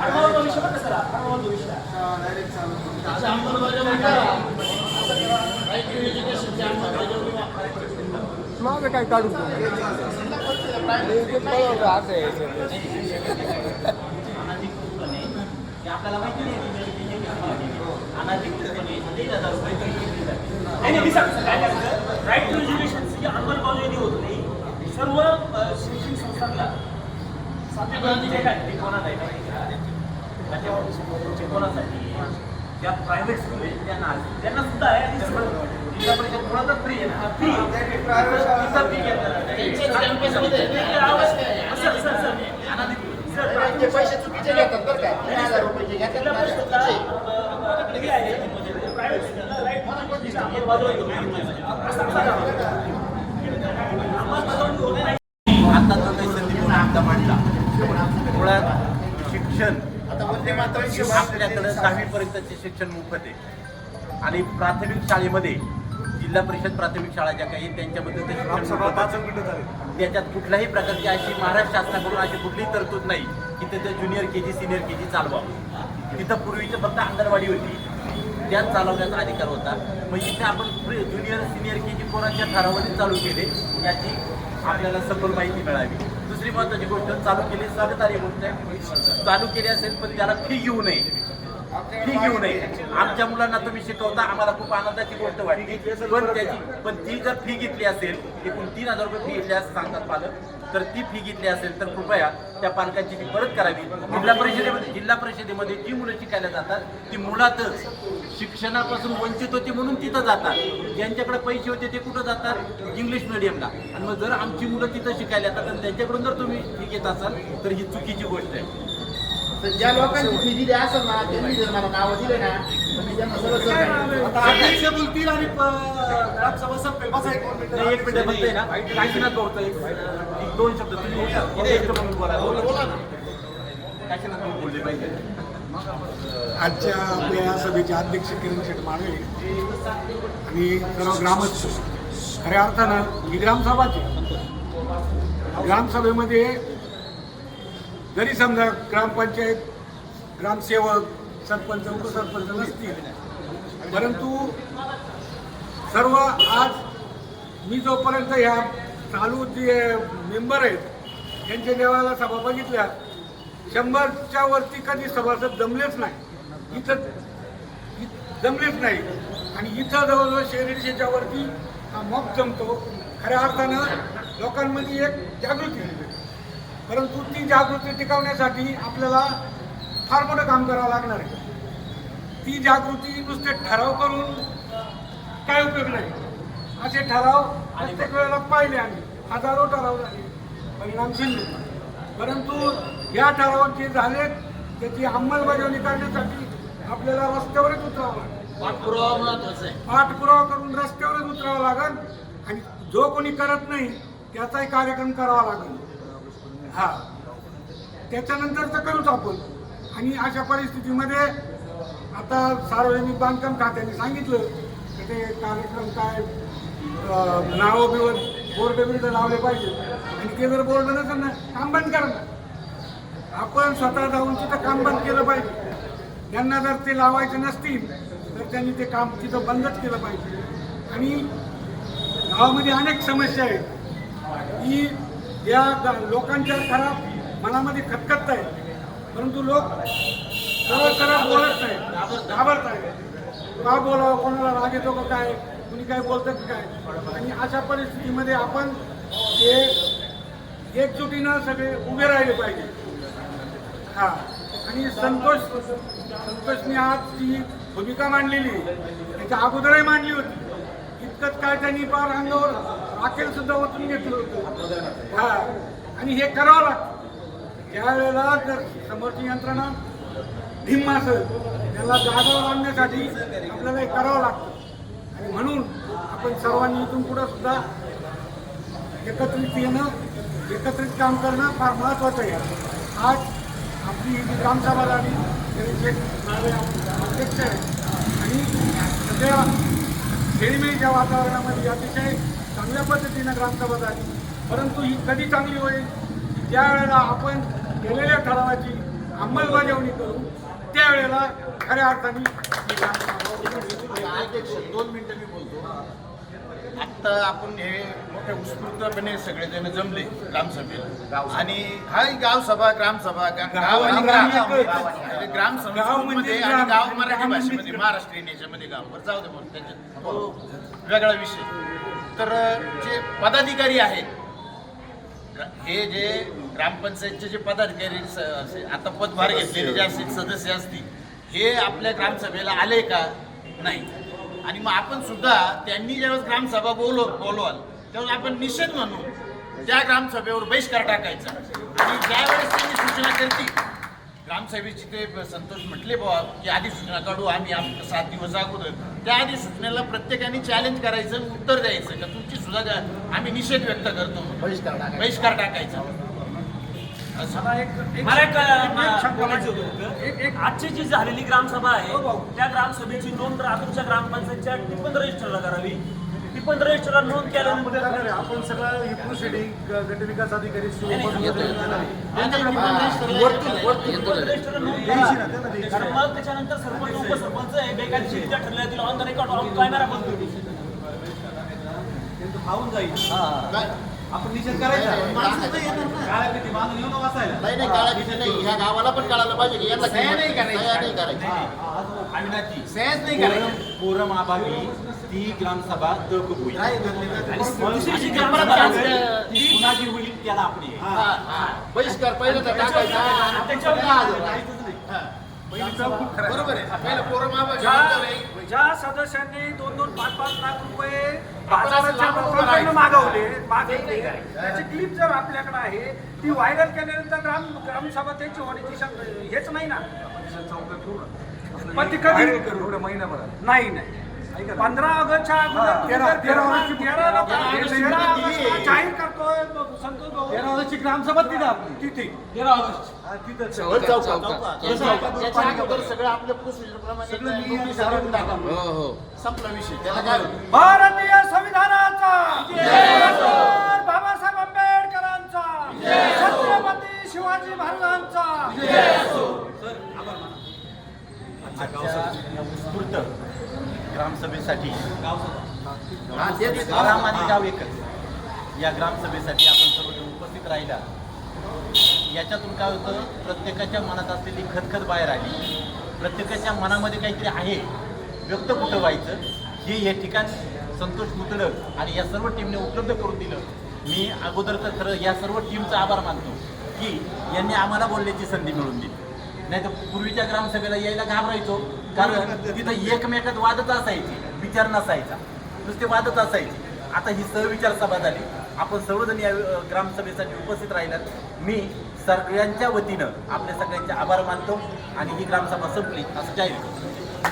अनुभव विषय बघा सर अनुभव विषय अंमलबजावणी करा. माझं काय काढू आपल्याला माहिती नाही राईट टू एज्युकेशनची अंमलबजावणी होत नाही. सर्व शैक्षणिक संस्थांना 7वीपर्यंत जे काय कोणाला कोणासाठी ज्या प्रायव्हेट स्कूल आहेत त्यांना सुद्धा आहे. जिल्हा परिषद मुळातच फ्री आहे ना फी ते पैसे चुकीचे घेतात बरं का. 3,000 रुपये जे घेतात ना, चुकीचे. आता तो काही संधी पुन्हा आता मांडला. मुळात शिक्षण आता वंदे मातरमची आपल्याकडे 10वीपर्यंतचे शिक्षण मोफत आहे. आणि प्राथमिक शाळेमध्ये जिल्हा परिषद प्राथमिक शाळा ज्या काही त्यांच्यामध्ये ते शिक्षण मोफत आहे. त्याच्यात कुठल्याही प्रकारची अशी महाराष्ट्र शासनाकडून अशी कुठलीही तरतूद नाही की तिथं ज्युनियर KG सिनियर KG चालवावं. तिथं पूर्वीचं फक्त अंगणवाडी होती त्यात चालवण्याचा अधिकार होता. मग इथे आपण ज्युनियर सिनियर KG पोरांच्या ठरावाने चालू केले याची आपल्याला सखोल माहिती मिळावी. दुसरी महत्त्वाची गोष्ट चालू केली स्वागतार्ह गोष्ट आहे. चालू केली असेल पण त्याला फी घेऊ नये. आमच्या मुलांना तुम्ही शिकवता आम्हाला खूप आनंदाची गोष्ट वाटते. पण ती जर फी घेतली असेल एकूण 3,000 रुपये फी घेतली असं सांगतात पालक तर ती फी घेतली असेल तर कृपया त्या पालकांची फी परत करावी. जिल्हा परिषदेमध्ये जी मुलं शिकायला जातात ती मुळातच शिक्षणापासून वंचित होती म्हणून तिथं जातात. ज्यांच्याकडे पैसे होते ते कुठं जातात इंग्लिश मिडियमला. आणि मग जर आमची मुलं तिथं शिकायला येतात आणि त्यांच्याकडून जर तुम्ही फी घेत असाल तर ही चुकीची गोष्ट आहे. तर ज्या लोकांनी फी दिली असेल ना त्यांनी जर मला नावं दिले ना तर मी त्यांना सरळ अध्यक्ष बोलतील आणि ग्रामसभा संपेल. बसा एक मिनिट एक मिनिट म्हणतोय ना काशीनाथ भाऊचं एक दोन शब्द तुम्ही ज्येष्ठ म्हणून बोला. कशाला तुम्ही बोलले पाहिजे? आजच्या आपल्या सभेचे अध्यक्ष किरण शेठ माने आणि सर्व ग्रामस्थ, खऱ्या अर्थानं ही ग्रामसभाच आहे. ग्रामसभेमध्ये जरी समजा ग्रामपंचायत, ग्रामसेवक, सरपंच, उपसरपंच नसतील, परंतु सर्व आज मी जोपर्यंत ह्या चालू जे मेंबर आहेत त्यांच्या देवाला सभा बघितल्या, 100च्या वरती कधी सभासद जमलेच नाही. इथं जमलेच नाही आणि इथं जवळजवळ 150च्या वरती हा मॉब जमतो. खऱ्या अर्थानं लोकांमध्ये एक जागृती आहे, परंतु ती जागृती टिकवण्यासाठी आपल्याला फार मोठं काम करावं लागणार आहे. ती जागृती नुसते ठराव करून काय उपयोग नाही. असे ठराव प्रत्येक वेळेला पाहिले आम्ही, हजारो ठराव झाले परिणामशील नाही. परंतु या ठराव जे झालेत त्याची अंमलबजावणी करण्यासाठी आपल्याला रस्त्यावरच उतरावं लागेल. पाठपुरावा महत्वाचा आहे. पाठपुरावा करून रस्त्यावरच उतरावं लागेल आणि जो कोणी करत नाही त्याचाही कार्यक्रम करावा लागेल. हा, त्याच्यानंतर तर करूच आपण. आणि अशा परिस्थितीमध्ये आता सार्वजनिक बांधकाम खात्याने सांगितलं की ते कार्यक्रम काय नावं बिवं बोर्ड बिर्ड लावले पाहिजे आणि ते जर बोर्ड नसेल ना काम बंद करा ना. आपण स्वतः जाऊन तिथं काम बंद केलं पाहिजे. त्यांना जर ते लावायचे नसतील तर त्यांनी ते काम तिथं बंदच केलं पाहिजे. आणि गावामध्ये अनेक समस्या आहेत की या लोकांच्या खराब मनामध्ये खतखत आहे, परंतु लोक सरळ बोलत नाही, घाबरत आहे. का बोलावं, कोणाला राग येतो का काय, कुणी काय बोलतं की काय. आणि अशा परिस्थितीमध्ये आपण ते एकजुटीनं सगळे उभे राहिले पाहिजे. हा, आणि संतोषने आज ती भूमिका मांडलेली, त्याच्या अगोदरही मांडली होती. इतकंच काय त्यांनी फार अंगावर राखेल सुद्धा ओतून घेतलं होतं. हा, आणि हे करावं लागतं. त्यावेळेला जर समोरची यंत्रणा भिन्न असेल त्याला जागावर आणण्यासाठी आपल्याला हे करावं लागतं. आणि म्हणून आपण सर्वांनी इथून पुढं सुद्धा एकत्रित येणं, एकत्रित काम करणं फार महत्त्वाचं आहे. आज आपली जी ग्रामसभा झाली अध्यक्ष आहे आणि सध्या खेळीमेळीच्या वातावरणामध्ये अतिशय चांगल्या पद्धतीनं ग्रामसभा झाली. परंतु ही कधी चांगली होईल ज्या वेळेला आपण केलेल्या ठरावाची अंमलबजावणी करू, त्यावेळेला खऱ्या अर्थाने ही ग्रामसभा. अध्यक्ष 2 मिनिटं मी बोलतो. आता आपण हे मोठ्या उत्स्फूर्तपणे सगळेजण जमले ग्रामसभेला आणि हा गावसभा, ग्रामसभा, गाव आणि ग्राम संस्कृतीमध्ये आणि गाव मराठी भाषेमध्ये, महाराष्ट्रीयन याच्यामध्ये गाव जाऊ दे म्हणून त्याच्यात वेगळा विषय. तर जे पदाधिकारी आहेत, हे जे ग्रामपंचायतचे जे पदाधिकारी आता पदभार घेतलेले जे असतील, सदस्य असतील, हे आपल्या ग्रामसभेला आले का नाही. आणि मग आपण सुद्धा त्यांनी ज्यावेळेस ग्रामसभा बोलवाल त्यावेळेस आपण निषेध म्हणून त्या ग्रामसभेवर बहिष्कार टाकायचा. आणि ज्यावेळेस त्यांनी सूचना करतील, ग्रामसभेची ते संतोष म्हटले बाबा की अधिसूचना काढू आम्ही 7 दिवस अगोदर, त्या अधिसूचनेला प्रत्येकाने चॅलेंज करायचं, उत्तर द्यायचं का तुमची सुद्धा आम्ही निषेध व्यक्त करतो, बहिष्कार टाकायचा. मला एक बोलायचं होतं. आजची जी झालेली ग्रामसभा आहे त्या ग्रामसभेची नोंद राजूरच्या ग्रामपंचायतच्या टिप्पण रजिस्टरला करावी. टिप्पण रजिस्टरला नोंद केल्यानंतर आपण सगळं प्रोसिडिंग गट विकास अधिकारी कारण मग त्याच्यानंतर सरपंच, उपसरपंच हे बेकायदेशीरित्या ठरल्यातील ऑन द रेकॉर्ड कॅमेरा बंद खाऊन जाईल. आपण निषेध करायचा. काळ्या भीती बांधून येऊन वाचायला. नाही काळा भीती नाही, ह्या गावाला पण कळायला पाहिजे की यांना सह्या नाही करायची. करायची. सहज नाही करायची. कोरम अभावी ती ग्रामसभा तहकूब होईल आणि दुसरी ग्रामसभा ती पुन्हा जी होईल त्याला आपली बहिष्कार पहिलं तर टाकायचा. बरोबर आहे. पहिलं कोरम ज्या सदस्यांनी 2-2, 5-5 लाख रुपये बाजाराच्या लोकांकडून मागवले, त्याची क्लिप जर आपल्याकडे आहे ती व्हायरल केल्यानंतर ग्रामसभा त्यांची होण्याची हेच नाही ना. पण ती कधी महिनाभरात नाही. 15 ऑगस्टच्या अगोदर तेरा- तेरा ऑगस्टची- 13 ऑगस्टला जाहीर करतोय संतोष भाऊ. 13 ऑगस्टची ग्रामसभा तिथं आपली तिथे 13 ऑगस्ट त्याच्या अगोदर सगळं आपल्या प्रोसिजरप्रमाणे नोटीस देऊन टाका. संपला विषय त्याला काय होतं? भारतीय संविधानाचा डॉक्टर बाबासाहेब आंबेडकरांचा छत्रपती शिवाजी महाराजांचा आजच्या उत्स्फूर्त ग्रामसभेसाठी हा, ते ग्राम आणि गाव एकच या ग्रामसभेसाठी आपण सर्वजण उपस्थित राहिला. याच्यातून काय होतं, प्रत्येकाच्या मनात असलेली खतखत बाहेर आली. प्रत्येकाच्या मनामध्ये काहीतरी आहे, व्यक्त कुठं व्हायचं हे ठिकाण संतोष मुतडक आणि या सर्व टीमने उपलब्ध करून दिलं. मी अगोदर तर खरं या सर्व टीमचा आभार मानतो की यांनी आम्हाला बोलण्याची संधी मिळवून दिली. नाही तर पूर्वीच्या ग्रामसभेला यायला घाबरायचो, कारण तिथं एकमेकात वादच असायची, विचार नसायचा, नुसते वादच असायचे. आता ही सहविचार सभा झाली. आपण सर्वजण या ग्रामसभेसाठी उपस्थित राहिलात. मी सगळ्यांच्या वतीनं आपल्या सगळ्यांचे आभार मानतो आणि ही ग्रामसभा संपली असं जाहीर करतो.